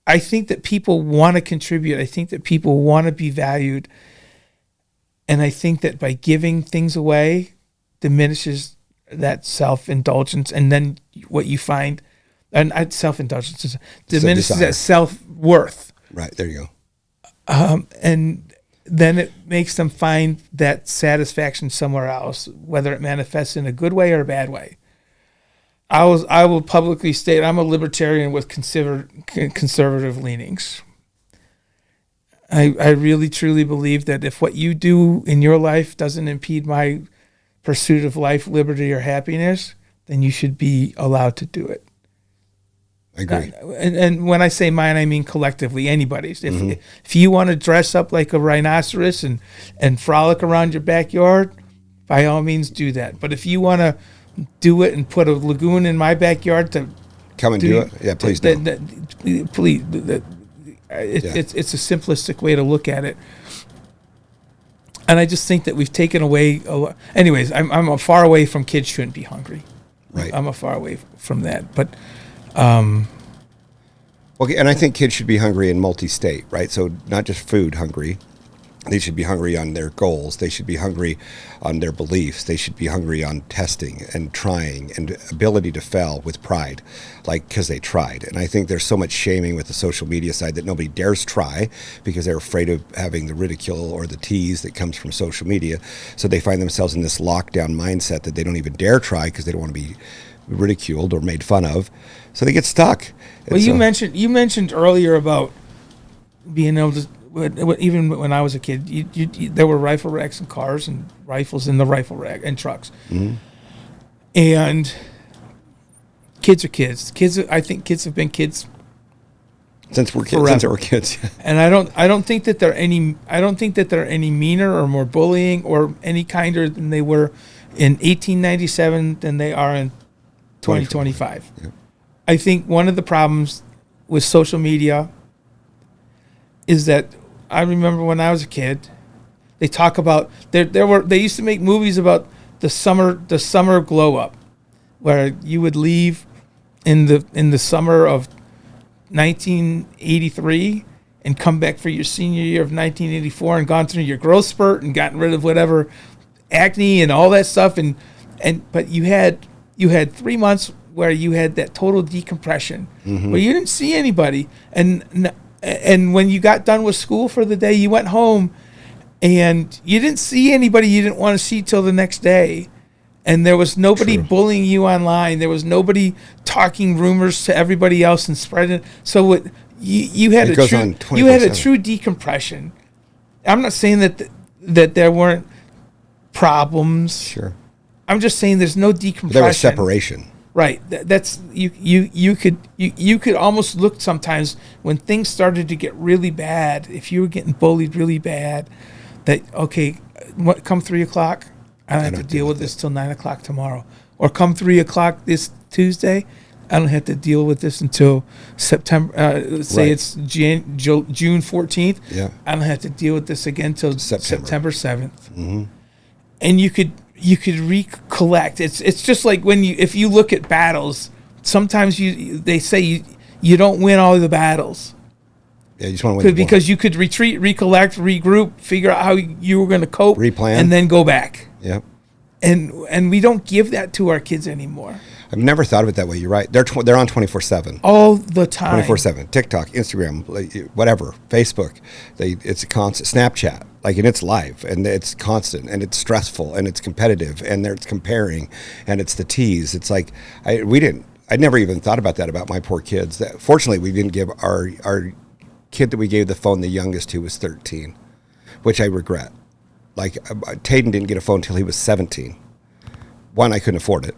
I think that people want to contribute. I think that people want to be valued. And I think that by giving things away diminishes that self-indulgence. And then what you find, and self-indulgence diminishes desire. that self-worth. Right. There you go. And then it makes them find that satisfaction somewhere else, whether it manifests in a good way or a bad way. I will publicly state I'm a libertarian with conservative leanings. I really truly believe that if what you do in your life doesn't impede my pursuit of life, liberty, or happiness, then you should be allowed to do it. I agree. And when I say mine, I mean collectively, anybody's. If you want to dress up like a rhinoceros and frolic around your backyard, by all means do that. But if you want to do it and put a lagoon in my backyard to Come and do it. Yeah, please do. please. It's a simplistic way to look at it. And I just think that we've taken away a lot. Anyways, I'm far away from kids shouldn't be hungry. Right. I'm far away from that. But Okay, and I think kids should be hungry in multi-state, right? So not just food hungry. They should be hungry on their goals. They should be hungry on their beliefs. They should be hungry on testing and trying and ability to fail with pride, like because they tried. And I think there's so much shaming with the social media side that nobody dares try because they're afraid of having the ridicule or the tease that comes from social media. So they find themselves in this lockdown mindset that they don't even dare try because they don't want to be ridiculed or made fun of, so they get stuck. Well, you mentioned earlier about being able to. Even when I was a kid, there were rifle racks and cars and rifles in the rifle rack and trucks, and kids are kids. I think kids have been kids since we're kids. Forever. Since they were kids, and I don't think that they're any meaner or more bullying or any kinder than they were in 1897 than they are in 2025. Yeah. I think one of the problems with social media is that I remember when I was a kid, they talk about they used to make movies about the summer glow up, where you would leave in the summer of 1983 and come back for your senior year of 1984 and gone through your growth spurt and gotten rid of whatever acne and all that stuff but you had 3 months where you had that total decompression where you didn't see anybody and when you got done with school for the day, you went home and you didn't see anybody you didn't want to see till the next day. And there was nobody bullying you online. There was nobody talking rumors to everybody else and spreading. So you had a true decompression. I'm not saying that there weren't problems. Sure. I'm just saying there's no decompression. There was separation. Right. That's you could almost look sometimes when things started to get really bad. If you were getting bullied really bad, that come 3 o'clock, I don't have to deal with this till 9 o'clock tomorrow. Or come 3 o'clock this Tuesday, I don't have to deal with this until September. Say it's June 14th. Yeah. I don't have to deal with this again till September 7th. Mm-hmm. And you could recollect. It's just like if you look at battles, sometimes they say you don't win all the battles. Yeah, you just want to win because you could retreat, recollect, regroup, figure out how you were going to cope, replan, and then go back. Yep. And we don't give that to our kids anymore. I've never thought of it that way. You're right. They're on 24/7. All the time. 24/7. TikTok, Instagram, whatever, Facebook. It's a constant. Snapchat. And it's live, and it's constant, and it's stressful, and it's competitive, and it's comparing, and it's the tease. It's like I'd never even thought about that about my poor kids. Fortunately, we didn't give our kid that we gave the phone, the youngest, who was 13, which I regret. Tayden didn't get a phone until he was 17. One, I couldn't afford it.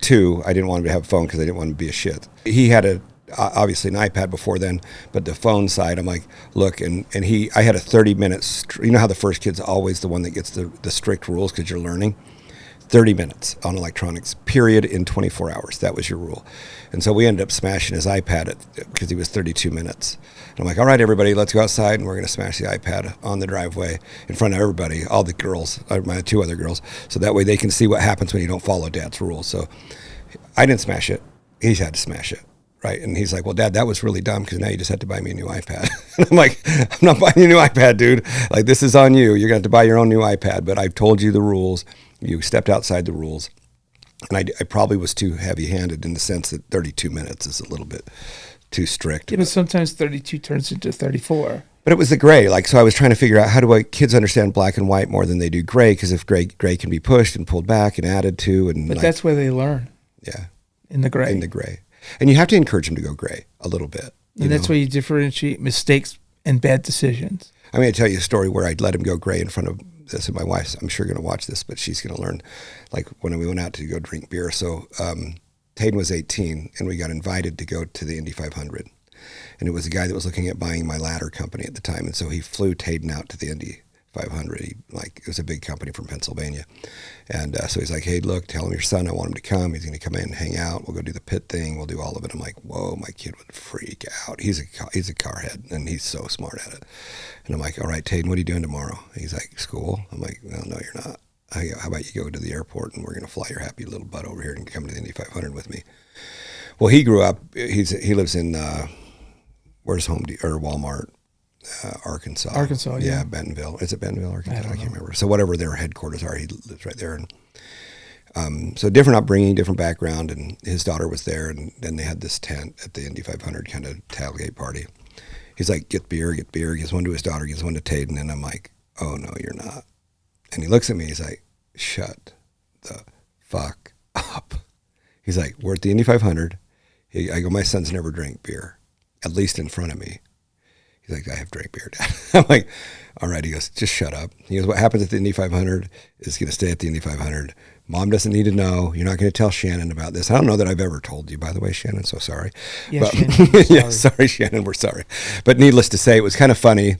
Two, I didn't want him to have a phone because I didn't want him to be a shit. He had obviously an iPad before then, but the phone side, I'm like, look, and I had a 30 minutes, you know how the first kid's always the one that gets the strict rules because you're learning? 30 minutes on electronics, period, in 24 hours. That was your rule. And so we ended up smashing his iPad because he was 32 minutes. And I'm like, all right, everybody, let's go outside, and we're going to smash the iPad on the driveway in front of everybody, all the girls, my 2 other girls, so that way they can see what happens when you don't follow Dad's rules. So I didn't smash it. He had to smash it. Right. And he's like, well, Dad, that was really dumb because now you just had to buy me a new iPad. And I'm like, I'm not buying you a new iPad, dude. This is on you. You're going to have to buy your own new iPad. But I've told you the rules. You stepped outside the rules. And I probably was too heavy-handed in the sense that 32 minutes is a little bit too strict. Yeah, but sometimes 32 turns into 34. But it was the gray. So I was trying to figure out how do kids understand black and white more than they do gray, because if gray can be pushed and pulled back and added to. But that's where they learn. Yeah. In the gray. In the gray. And you have to encourage them to go gray a little bit. And that's where you differentiate mistakes and bad decisions. I'm going to tell you a story where I'd let him go gray in front of this, and my wife's, I'm sure, going to watch this, but she's going to learn, when we went out to go drink beer. So Tayden was 18, and we got invited to go to the Indy 500. And it was a guy that was looking at buying my ladder company at the time. And so he flew Tayden out to the Indy 500. It was a big company from Pennsylvania. And so he's like, hey, look, tell him your son, I want him to come. He's going to come in and hang out. We'll go do the pit thing. We'll do all of it. I'm like, whoa, my kid would freak out. He's a car head, and he's so smart at it. And I'm like, all right, Tayden, what are you doing tomorrow? He's like, school. I'm like, no, you're not. I go, how about you go to the airport, and we're going to fly your happy little butt over here and come to the Indy 500 with me. Well, he grew up, he lives in, where's Walmart? Arkansas. Arkansas, yeah. Bentonville. Is it Bentonville, Arkansas? I can't remember. So whatever their headquarters are, he lives right there. And so different upbringing, different background, and his daughter was there, and then they had this tent at the Indy 500 kind of tailgate party. He's like, get beer, gives one to his daughter, gives one to Tayden, and I'm like, oh, no, you're not. And he looks at me, he's like, shut the fuck up. He's like, we're at the Indy 500. I go, my son's never drank beer, at least in front of me. He's like, I have drank beer, Dad. I'm like, all right. He goes, just shut up. He goes, what happens at the Indy 500 is going to stay at the Indy 500. Mom doesn't need to know. You're not going to tell Shannon about this. I don't know that I've ever told you, by the way, Shannon. So sorry. Yeah, but, Shannon, yeah, sorry, Shannon. We're sorry. But needless to say, it was kind of funny.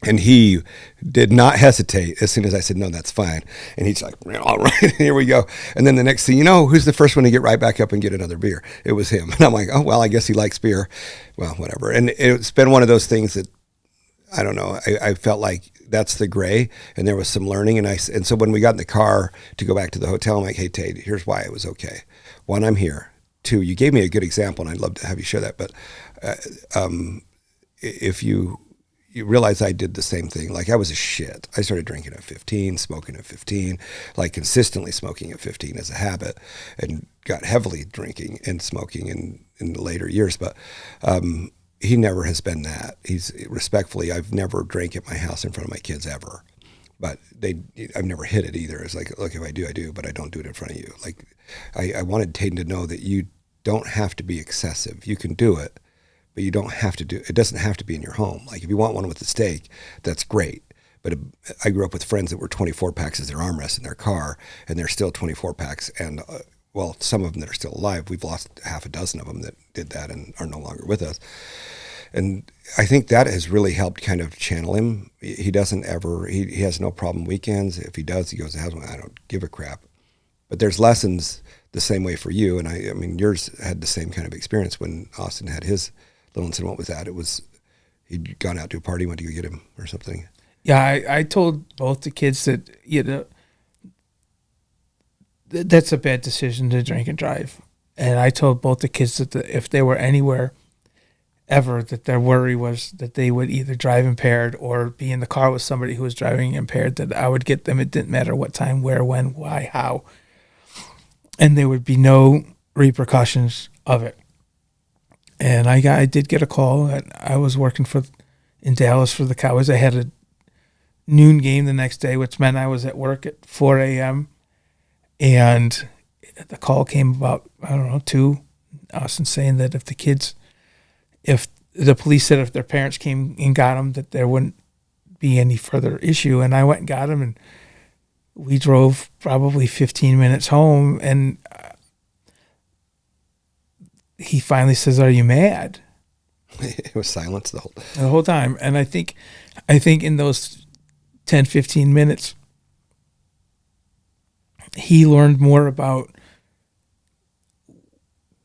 And he did not hesitate as soon as I said, no, that's fine. And he's like, all right, here we go. And then the next thing you know, who's the first one to get right back up and get another beer? It was him. And I'm like, oh, well, I guess he likes beer. Well, whatever. And it's been one of those things that, I don't know, I felt like that's the gray. And there was some learning. And so when we got in the car to go back to the hotel, I'm like, hey, Tate, here's why it was okay. One, I'm here. Two, you gave me a good example, and I'd love to have you share that. But if you realize I did the same thing. Like, I was a shit. I started drinking at 15, smoking at 15, like consistently smoking at 15 as a habit, and got heavily drinking and smoking in the later years. But he never has been that. He's respectfully, I've never drank at my house in front of my kids ever. But I've never hit it either. It's like, look, if I do, but I don't do it in front of you. Like, I wanted Tayden to know that you don't have to be excessive. You can do it, but you don't have to it doesn't have to be in your home. Like, if you want one with a steak, that's great. But I grew up with friends that were 24 packs as their armrest in their car, and they're still 24 packs. And well, some of them that are still alive, we've lost half a dozen of them that did that and are no longer with us. And I think that has really helped kind of channel him. He doesn't ever, he has no problem weekends. If he does, he goes, I don't give a crap. But there's lessons the same way for you. And I mean, yours had the same kind of experience when Austin had his little incident. What was that? It was, he'd gone out to a party, went to go get him or something. Yeah, I told both the kids that, you know, that's a bad decision to drink and drive. And I told both the kids that if they were anywhere ever, that their worry was that they would either drive impaired or be in the car with somebody who was driving impaired, that I would get them. It didn't matter what time, where, when, why, how. And there would be no repercussions of it. And I did get a call. I was working in Dallas for the Cowboys. I had a noon game the next day, which meant I was at work at 4 a.m. And the call came about, 2, Austin saying that if the police said if their parents came and got them, that there wouldn't be any further issue. And I went and got them, and we drove probably 15 minutes home. And he finally says, "Are you mad?" It was silence the whole time. And I think in those 10, 15 minutes, he learned more about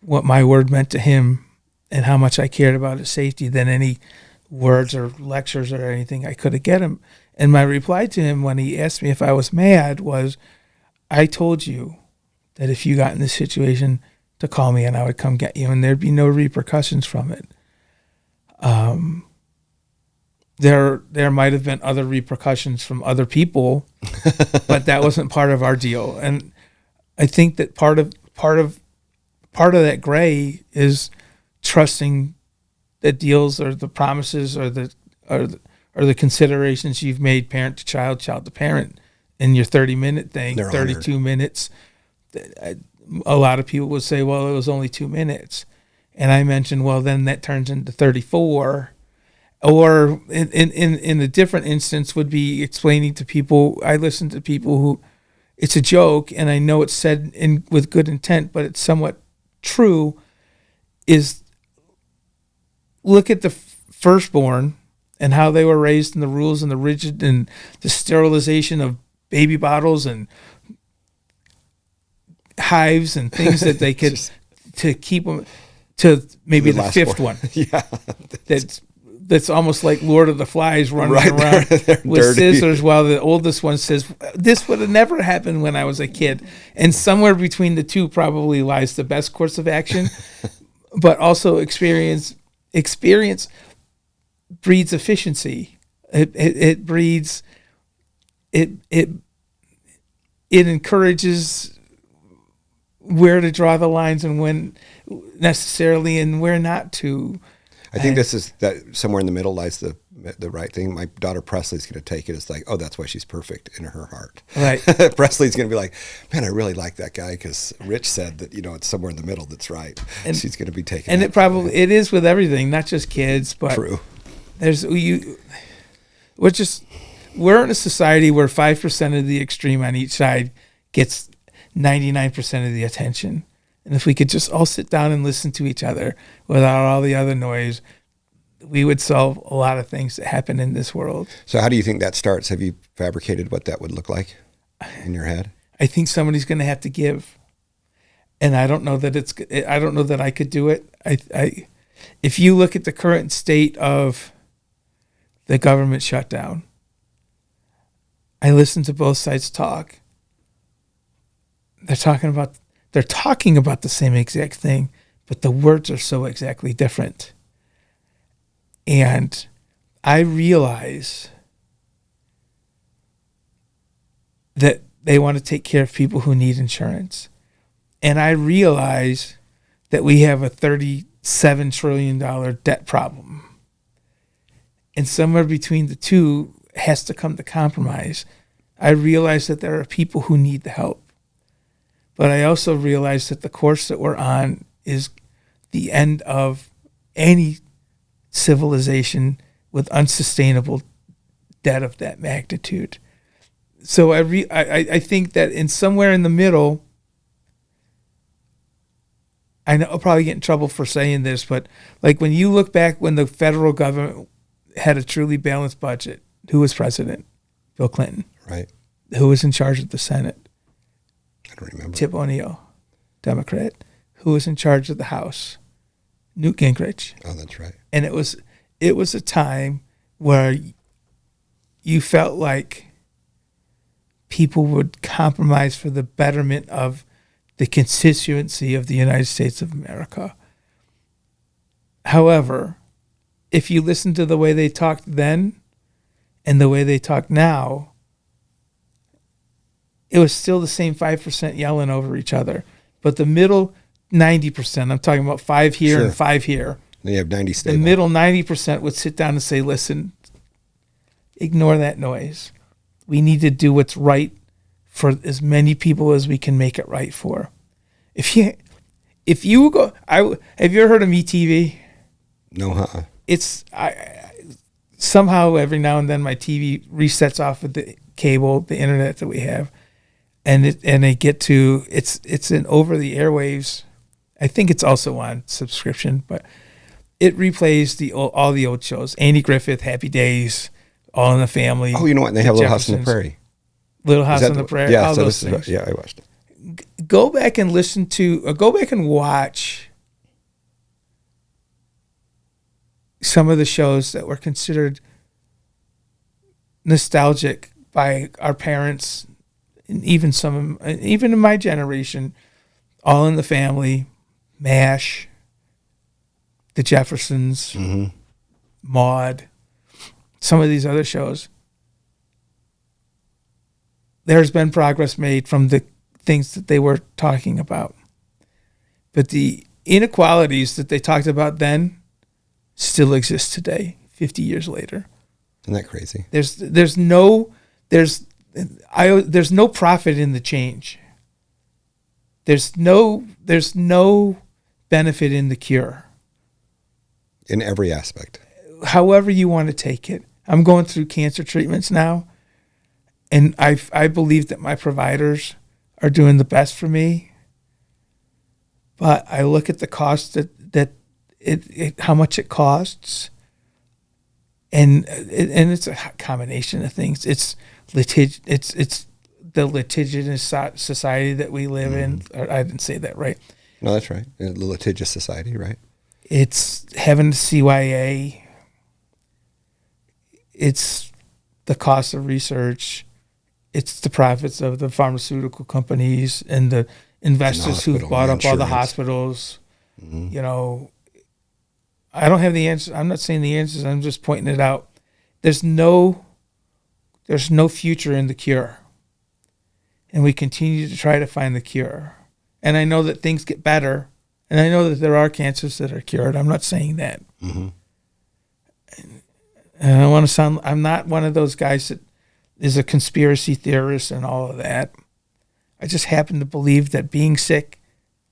what my word meant to him and how much I cared about his safety than any words or lectures or anything I could have get him. And my reply to him when he asked me if I was mad was, I told you that if you got in this situation to call me and I would come get you, and there'd be no repercussions from it. There might have been other repercussions from other people, but that wasn't part of our deal. And I think that part of that gray is trusting that deals or the promises or the considerations you've made, parent to child, child to parent, in your 30-minute thing, 32 minutes. A lot of people would say, well, it was only 2 minutes. And I mentioned, well, then that turns into 34. Or in a different instance would be explaining to people, I listen to people who, it's a joke, and I know it's said with good intent, but it's somewhat true, is look at the firstborn and how they were raised, and the rules and the rigid and the sterilization of baby bottles and hives and things that they could to keep them to maybe the fifth one. Yeah, that's almost like Lord of the Flies running around with dirty scissors, while the oldest one says, this would have never happened when I was a kid. And somewhere between the two probably lies the best course of action, but also experience breeds efficiency. It breeds, it encourages where to draw the lines and when necessarily and where not to. I think this is that somewhere in the middle lies the the right thing. My daughter Presley's going to take it. It's like, oh, that's why she's perfect in her heart. Right. Presley's going to be like, man, I really like that guy because Rich said that, it's somewhere in the middle that's right. And she's going to be taking and it is with everything, not just kids, but true. We're in a society where 5% of the extreme on each side gets 99% of the attention. And if we could just all sit down and listen to each other without all the other noise, we would solve a lot of things that happen in this world. So how do you think that starts? Have you fabricated what that would look like in your head? I think somebody's going to have to give. And I don't know that I could do it. If you look at the current state of the government shutdown, I listen to both sides talk. They're talking about the same exact thing, but the words are so exactly different. And I realize that they want to take care of people who need insurance. And I realize that we have a $37 trillion debt problem. And somewhere between the two has to come to compromise. I realize that there are people who need the help. But I also realize that the course that we're on is the end of any civilization with unsustainable debt of that magnitude. So I think that in somewhere in the middle, I know I'll probably get in trouble for saying this, but like when you look back when the federal government had a truly balanced budget, who was president? Bill Clinton. Right. Who was in charge of the Senate? I don't remember. Tip O'Neill, Democrat. Who was in charge of the House? Newt Gingrich. Oh, that's right. And it was a time where you felt like people would compromise for the betterment of the constituency of the United States of America. However, if you listen to the way they talked then and the way they talk now, it was still the same 5% yelling over each other. But the middle 90%, I'm talking about 5 here and 5 here. Then you have 90 stable. The middle 90% would sit down and say, listen, ignore that noise. We need to do what's right for as many people as we can make it right for. If you go, have you ever heard of MeTV? No, It's somehow every now and then my TV resets off of the cable, the internet that we have, and they get to it's an over the airwaves. I think it's also on subscription, but it replays all the old shows. Andy Griffith, Happy Days, All in the Family. Oh, you know what? And they have Little House on the Prairie. Little House on the Prairie. Yeah, all so those things. I watched it. Go back and listen to, go back and watch some of the shows that were considered nostalgic by our parents, and even even in my generation. All in the Family, MASH, The Jeffersons, Maude, some of these other shows. There's been progress made from the things that they were talking about. But the inequalities that they talked about then still exist today, 50 years later. Isn't that crazy? There's no profit in the change. There's no benefit in the cure. In every aspect. However you want to take it. I'm going through cancer treatments now, and I believe that my providers are doing the best for me. But I look at the cost how much it costs, and it's a combination of things. It's the litigious society that we live in. I didn't say that right. No, that's right. The litigious society, right? It's having the CYA. It's the cost of research. It's the profits of the pharmaceutical companies and the investors who've bought up all the hospitals. Mm-hmm. You know, I don't have the answers. I'm not saying the answers. I'm just pointing it out. There's no future in the cure. And we continue to try to find the cure. And I know that things get better. And I know that there are cancers that are cured. I'm not saying that. Mm-hmm. And I don't want to sound, I'm not one of those guys that is a conspiracy theorist and all of that. I just happen to believe that being sick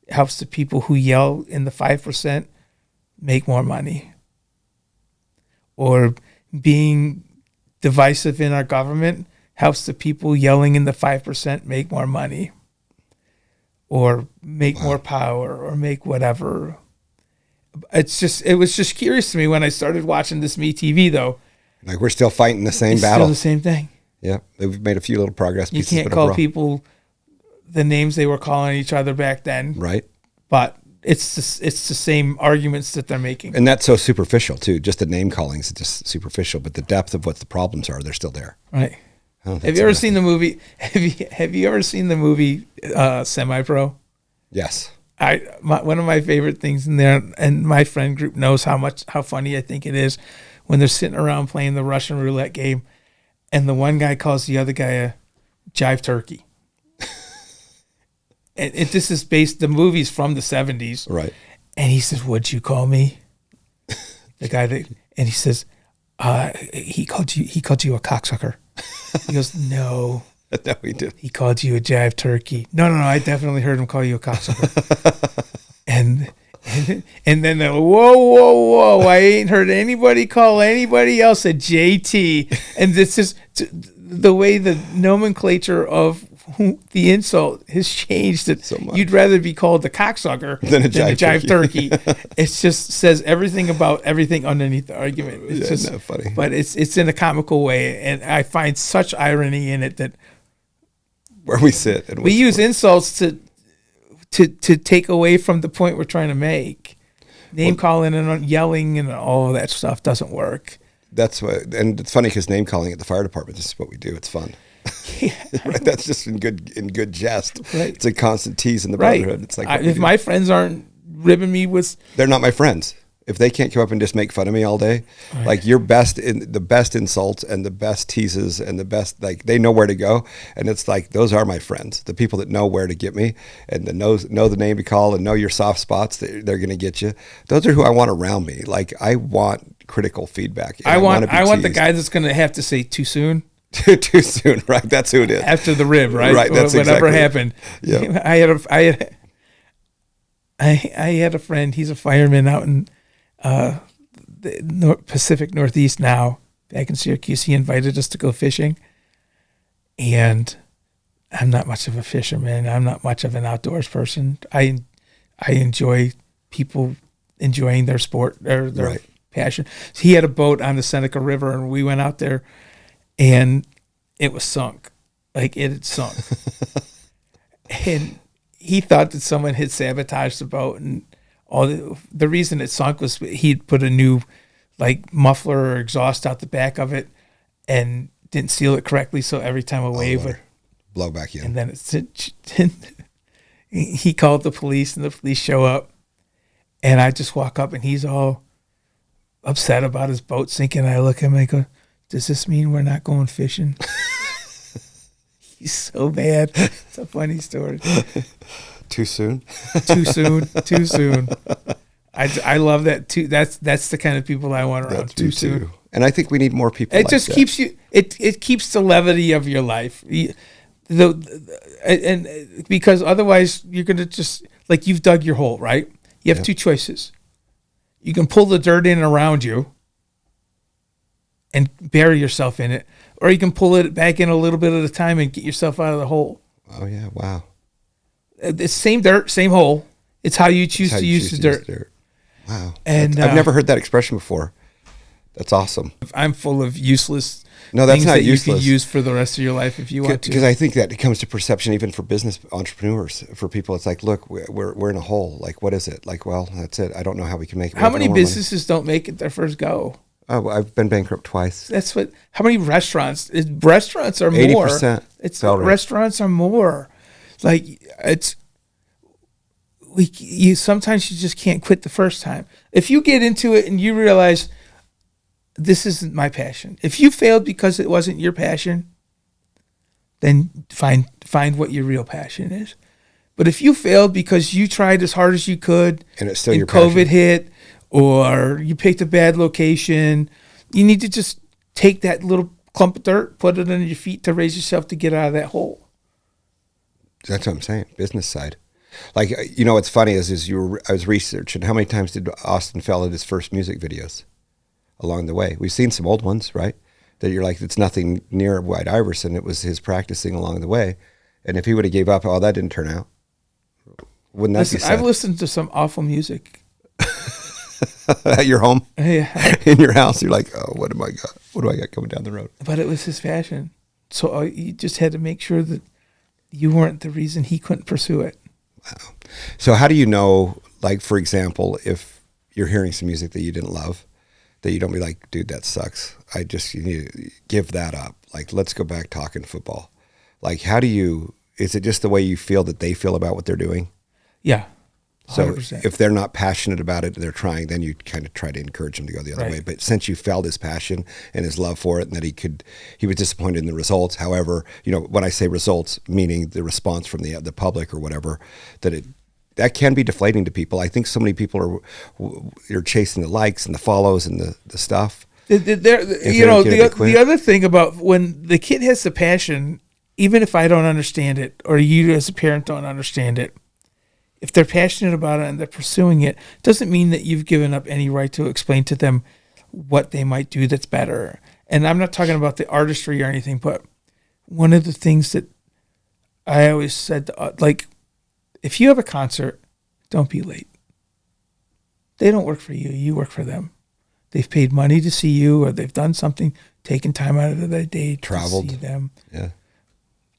helps the people who yell in the 5% make more money. Or being divisive in our government helps the people yelling in the 5% make more money. Or make more power, or make whatever. It was just curious to me when I started watching this MeTV, though. Like we're still fighting the same It's battle. still the same thing. Yeah, we've made a few little progress You pieces. can't but call overall- people the names they were calling each other back then, right. but it's the same arguments that they're making. And that's so superficial too. Just the name calling is just superficial, but the depth of what the problems are, they're still there. Right. Oh, Have you ever seen the movie? Have you ever seen the movie Semi-Pro? Yes. One of my favorite things in there, and my friend group knows how funny I think it is when they're sitting around playing the Russian roulette game, and the one guy calls the other guy a jive turkey. And this is the movie's from the 70s. Right. And he says, "What'd you call me?" The guy and he says, he called you a cocksucker. He goes, "No." No, he did. He called you a jive turkey. No, I definitely heard him call you a cocksucker. and then they're, whoa, I ain't heard anybody call anybody else a JT. And this is the way the nomenclature of the insult has changed. That So much. you'd rather be called the cocksucker Than a jive turkey. It just says everything about everything underneath the argument. It's Yeah, just isn't that funny? But it's in a comical way, and I find such irony in it that Where we sit. And we use insults to take away from the point we're trying to make. Name calling and yelling and all of that stuff doesn't work. That's what, and it's funny because name calling at the fire department, this is what we do. It's fun. Right? That's just in good jest. Right. It's a constant tease in the Right. brotherhood. It's like what we if do. my friends aren't ribbing me with, They're not my friends. If they can't come up and just make fun of me all day, like the best insults and the best teases and the best, like they know where to go. And it's like, those are my friends, the people that know where to get me and that know the name to call and know your soft spots. They're going to get you. Those are who I want around me. Like I want critical feedback. And I want the teased. guy that's going to have to say too soon Too soon, right? That's who it is. after the rib, right? Right, that's whatever exactly it. happened. Yeah. I had a friend. He's a fireman out in the Pacific Northeast now. Back in Syracuse, he invited us to go fishing, and I'm not much of a fisherman. I'm not much of an outdoors person. I enjoy people enjoying their sport or their Right. passion. So he had a boat on the Seneca River, and we went out there, and it was sunk. Like it had sunk. And he thought that someone had sabotaged the boat, and all the reason it sunk was he'd put a new like muffler or exhaust out the back of it and didn't seal it correctly. So every time a wave would blow back in. and then he called the police, and the police show up, and I just walk up, and he's all upset about his boat sinking. I look at him, and I go, "Does this mean we're not going fishing?" He's so mad. It's a funny story. Too soon? Too soon. I love that too. That's the kind of people I want around. That's Too me soon. too. And I think we need more people It like just that. keeps you. It keeps the levity of your life. And because otherwise you're gonna just like you've dug your hole, right? You have two choices. You can pull the dirt in around you and bury yourself in it, or you can pull it back in a little bit at a time and get yourself out of the hole. Oh yeah, wow. It's same dirt, same hole. It's how you choose How to you use choose the to use dirt. Wow. And I've never heard that expression before. That's awesome. I'm full of useless No, that's things not that you useless. can use for the rest of your life if you want to. Because I think that it comes to perception even for business entrepreneurs. For people, it's like, look, we're in a hole. Like, what is it? Like, well, that's it. I don't know how we can make it. How many businesses don't make it their first go? Oh, I've been bankrupt twice. That's what. How many restaurants? Restaurants are more. 80% It's fail rate. restaurants are more. Like it's. You sometimes you just can't quit the first time. If you get into it and you realize this isn't my passion. If you failed because it wasn't your passion, then find what your real passion is. But if you failed because you tried as hard as you could And it's still and your COVID passion. hit, or you picked a bad location, You need to just take that little clump of dirt, put it under your feet to raise yourself to get out of that hole. That's what I'm saying. Business side. Like, you know, what's funny is I was researching how many times did Austin fell at his first music videos along the way. We've seen some old ones, right? That you're like, it's nothing near White Iverson. It was his practicing along the way. And if he would have gave up, oh, that didn't turn out. Wouldn't that be sad? I've listened to some awful music. At your home? Yeah. In your house, you're like, oh, what do I got coming down the road? But it was his passion. So you just had to make sure that you weren't the reason he couldn't pursue it. Wow. So how do you know, like, for example, if you're hearing some music that you didn't love, that you don't be like, dude, that sucks. You need to give that up. Like, let's go back talking football. Like, is it just the way you feel that they feel about what they're doing? Yeah. 100%. So if they're not passionate about it, they're trying, then you kind of try to encourage them to go the other way. But since you felt his passion and his love for it, and that he was disappointed in the results. However, you know, when I say results, meaning the response from the public or whatever, that can be deflating to people. I think so many people are chasing the likes and the follows and the stuff. The other thing about when the kid has the passion, even if I don't understand it, or you as a parent don't understand it, if they're passionate about it and they're pursuing it, doesn't mean that you've given up any right to explain to them what they might do that's better. And I'm not talking about the artistry or anything, but one of the things that I always said, like, if you have a concert, don't be late. They don't work for you. You work for them. They've paid money to see you, or they've done something, taken time out of their day to see them. Yeah.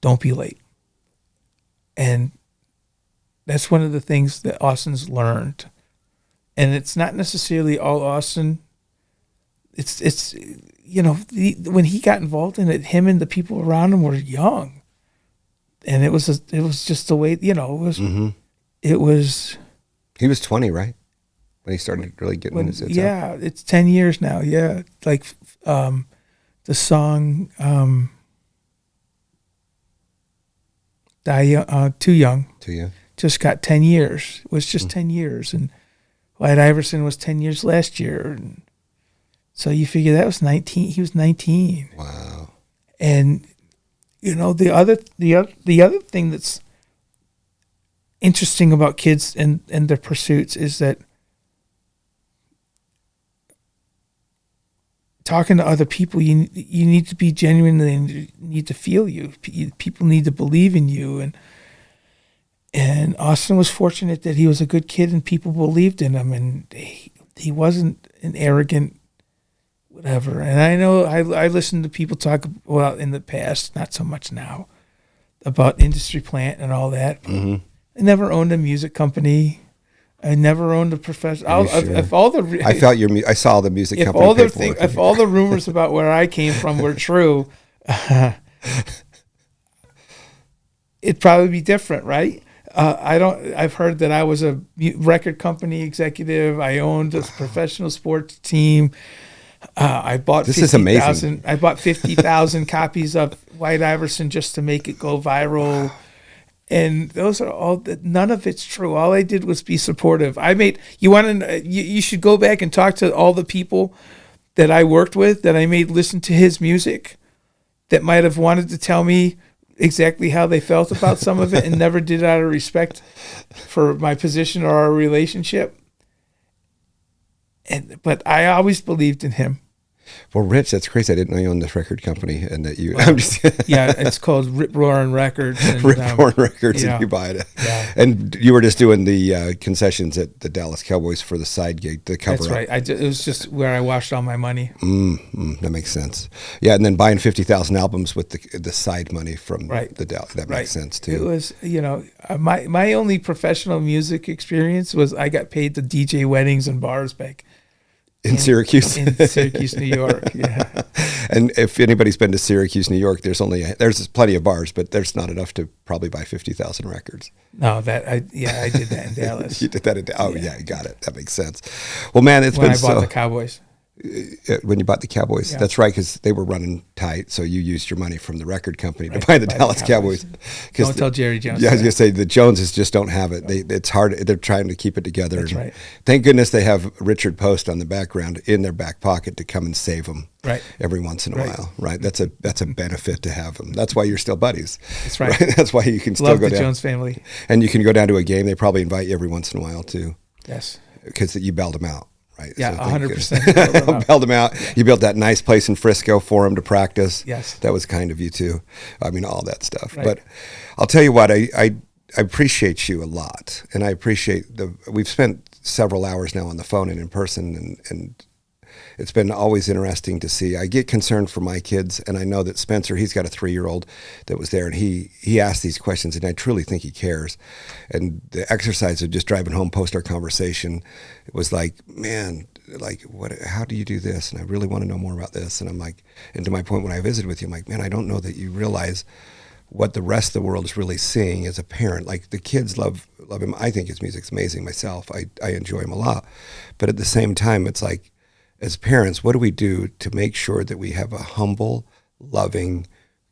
Don't be late. And that's one of the things that Austin's learned. And it's not necessarily all Austin. It's you know, when he got involved in it, him and the people around him were young. And it was just the way, you know, it was. He was 20, right? When he started really getting his hits out. It's 10 years now. Yeah. Like the song Too Young. Too Young. Just got 10 years. It was just 10 years. And White Iverson was 10 years last year. And so you figure that was 19. He was 19. Wow. And, you know, the other thing that's interesting about kids and their pursuits is that talking to other people, you need to be genuinely, need to feel you. People need to believe in you. And Austin was fortunate that he was a good kid and people believed in him, and he wasn't an arrogant whatever. And I know I listened to people talk, well, in the past, not so much now, about industry plant and all that. Mm-hmm. I never owned a music company. I never owned a professional. If all the I saw the music company. If all the rumors about where I came from were true, it'd probably be different, right? I've heard that I was a record company executive. I owned a professional sports team. I bought this is amazing. I bought 50,000 copies of White Iverson just to make it go viral. And those are all. None of it's true. All I did was be supportive. You should go back and talk to all the people that I worked with, that I made listen to his music, that might have wanted to tell me exactly how they felt about some of it and never did out of respect for my position or our relationship. But I always believed in him. Well, Rich, that's crazy. I didn't know you owned this record company, and that you. Well, yeah, it's called Rip Roaring Records. Rip Roaring Records, and you buy it. Yeah. And you were just doing the concessions at the Dallas Cowboys for the side gig, the cover. That's right. It was just where I washed all my money. That makes sense. Yeah, and then buying 50,000 albums with the side money from the Dallas. That makes sense too. It was, my only professional music experience was I got paid to DJ weddings and bars back. In Syracuse? In Syracuse, New York, yeah. And if anybody's been to Syracuse, New York, there's plenty of bars, but there's not enough to probably buy 50,000 records. No, I did that in Dallas. You did that in Dallas. Oh, yeah, you got it. That makes sense. Well, man, it's when been I bought the Cowboys. When you bought the Cowboys. Yeah. That's right, because they were running tight, so you used your money from the record company to buy the Dallas Cowboys. Don't tell Jerry Jones. Yeah, I was going to say, the Joneses just don't have it. It's hard. They're trying to keep it together. That's right. Thank goodness they have Richard Post on the background in their back pocket to come and save them every once in a while. Right. That's a benefit to have them. That's why you're still buddies. That's right. That's why you can still Love go the down. Jones family. And you can go down to a game. They probably invite you every once in a while, too. Yes. Because you bailed them out. Right. Yeah, so 100%. Bailed them out. You built that nice place in Frisco for them to practice. Yes. That was kind of you too. I mean, all that stuff. Right. But I'll tell you what, I appreciate you a lot. And I appreciate we've spent several hours now on the phone and in person, and it's been always interesting to see. I get concerned for my kids, and I know that Spencer, he's got a 3-year-old that was there, and he asked these questions, and I truly think he cares. And the exercise of just driving home post our conversation, it was like, man, like, how do you do this? And I really want to know more about this. And I'm like, and to my point when I visited with you, I'm like, man, I don't know that you realize what the rest of the world is really seeing as a parent. Like, the kids love him. I think his music's amazing myself. I enjoy him a lot. But at the same time, it's like, as parents, what do we do to make sure that we have a humble, loving,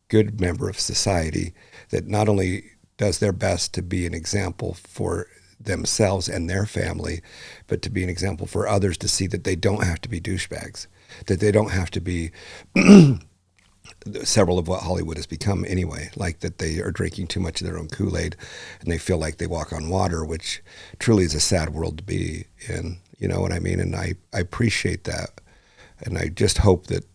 good member of society that not only does their best to be an example for themselves and their family, but to be an example for others to see that they don't have to be douchebags, that they don't have to be several of what Hollywood has become anyway, like that they are drinking too much of their own Kool-Aid and they feel like they walk on water, which truly is a sad world to be in. You know what I mean? And I appreciate that. And I just hope that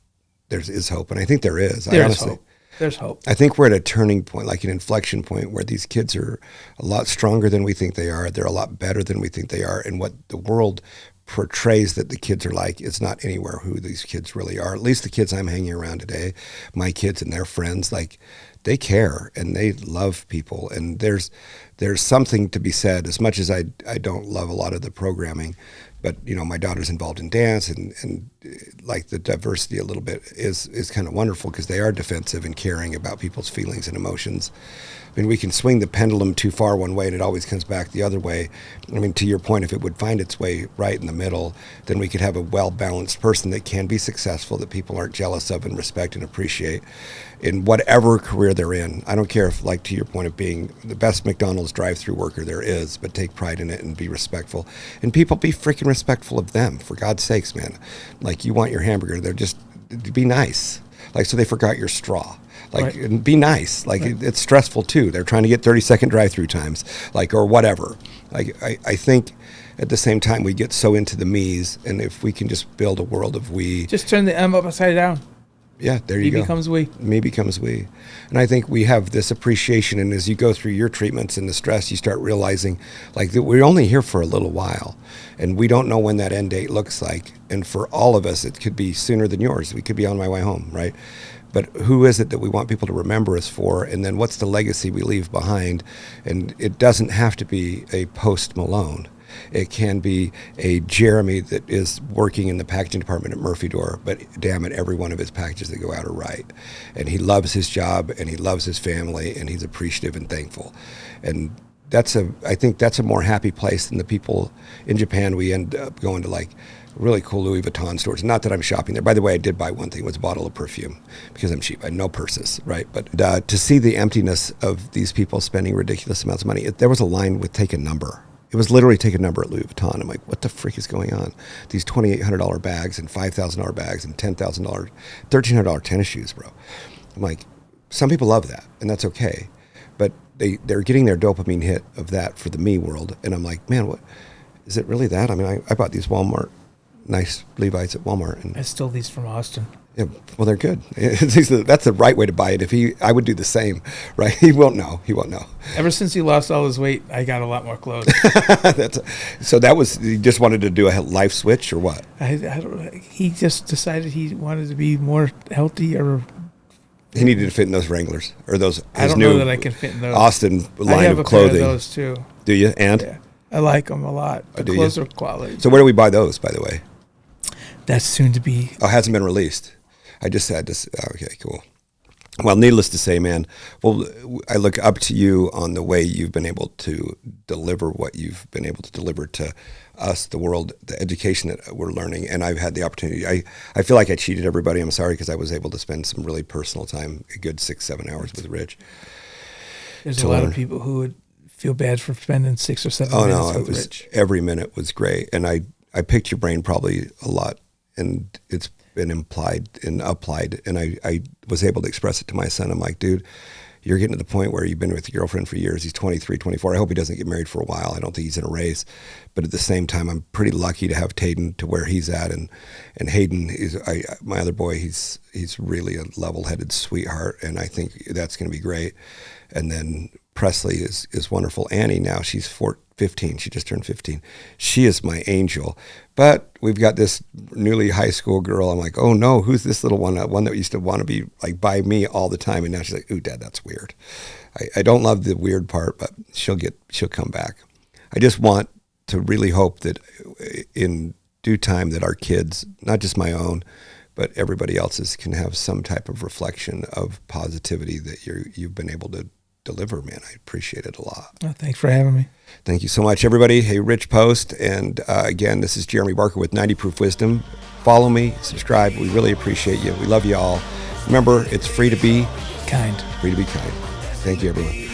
there is hope. And I think there is. There's hope. I think we're at a turning point, like an inflection point, where these kids are a lot stronger than we think they are. They're a lot better than we think they are. And what the world portrays that the kids are like is not anywhere who these kids really are. At least the kids I'm hanging around today, my kids and their friends, like, they care and they love people. And there's something to be said, as much as I don't love a lot of the programming, but, you know, my daughter's involved in dance and like the diversity a little bit is kind of wonderful, because they are defensive and caring about people's feelings and emotions. I mean, we can swing the pendulum too far one way and it always comes back the other way. I mean, to your point, if it would find its way right in the middle, then we could have a well-balanced person that can be successful, that people aren't jealous of and respect and appreciate in whatever career they're in. I don't care if, like, to your point of being the best McDonald's drive-through worker there is, but take pride in it and be respectful. And people, be freaking respectful of them, for God's sakes, man. Like, you want your hamburger, they're just, be nice. Like, so they forgot your straw. Like, and be nice. Like, it's stressful too. They're trying to get 30-second drive-through times, like, or whatever. Like, I think at the same time we get so into the me's, and if we can just build a world of we. Just turn the M upside down. Yeah, there you go. Me becomes we. Me becomes we. And I think we have this appreciation, and as you go through your treatments and the stress, you start realizing, like, that we're only here for a little while, and we don't know when that end date looks like. And for all of us, it could be sooner than yours. We could be on my way home, right? But who is it that we want people to remember us for? And then what's the legacy we leave behind? And it doesn't have to be a Post Malone. It can be a Jeremy that is working in the packaging department at Murphy Door, but damn it, every one of his packages that go out are right. And he loves his job, and he loves his family, and he's appreciative and thankful. And I think that's a more happy place than the people in Japan. We end up going to, like, really cool Louis Vuitton stores. Not that I'm shopping there. By the way, I did buy one thing. It was a bottle of perfume, because I'm cheap. I had no purses, right? But to see the emptiness of these people spending ridiculous amounts of money, there was a line with take a number. It was literally take a number at Louis Vuitton. I'm like, what the freak is going on? These $2,800 bags and $5,000 bags and $10,000, $1,300 tennis shoes, bro. I'm like, some people love that, and that's okay. But they're getting their dopamine hit of that for the me world. And I'm like, man, what is it really that? I mean, I bought these Walmart, nice Levi's at Walmart. And I stole these from Austin. Yeah, well, they're good. That's the right way to buy it. I would do the same, right? He won't know. Ever since he lost all his weight, I got a lot more clothes. So that was, he just wanted to do a life switch, or what? I don't. He just decided he wanted to be more healthy, or he needed to fit in those Wranglers, or those. I don't know that I can fit in those. Austin line I have of a clothing. pair of those too. Do you? And yeah, I like them a lot. The clothes are quality. So where do we buy those, by the way? That's soon to be. Oh, it hasn't been released. I just had this. Okay, cool. Well, needless to say, man, well, I look up to you on the way you've been able to deliver what you've been able to deliver to us, the world, the education that we're learning. And I've had the opportunity. I feel like I cheated everybody. I'm sorry, because I was able to spend some really personal time, a good 6-7 hours with Rich. There's a lot of people who would feel bad for spending 6 or 7 minutes with Rich. Every minute was great. And I picked your brain probably a lot, and it's been implied and applied, and I was able to express it to my son. I'm like, dude, you're getting to the point where you've been with your girlfriend for years. He's 23, 24. I hope he doesn't get married for a while. I don't think he's in a race. But at the same time, I'm pretty lucky to have Tayden to where he's at. And Hayden is my other boy. He's really a level-headed sweetheart, and I think that's going to be great. And then Presley is wonderful. Annie now, she's 15. She just turned 15. She is my angel. But we've got this newly high school girl. I'm like, oh no, who's this little one? One that used to want to be like by me all the time. And now she's like, ooh, Dad, that's weird. I don't love the weird part, but she'll come back. I just want to really hope that in due time that our kids, not just my own, but everybody else's, can have some type of reflection of positivity that you've been able to deliver, man. I appreciate it a lot. Oh, thanks for having me. Thank you so much, everybody. Hey, Rich Post. And again, this is Jeremy Barker with 90 Proof Wisdom. Follow me, subscribe. We really appreciate you. We love you all. Remember, it's free to be kind. Free to be kind. Thank you, everyone.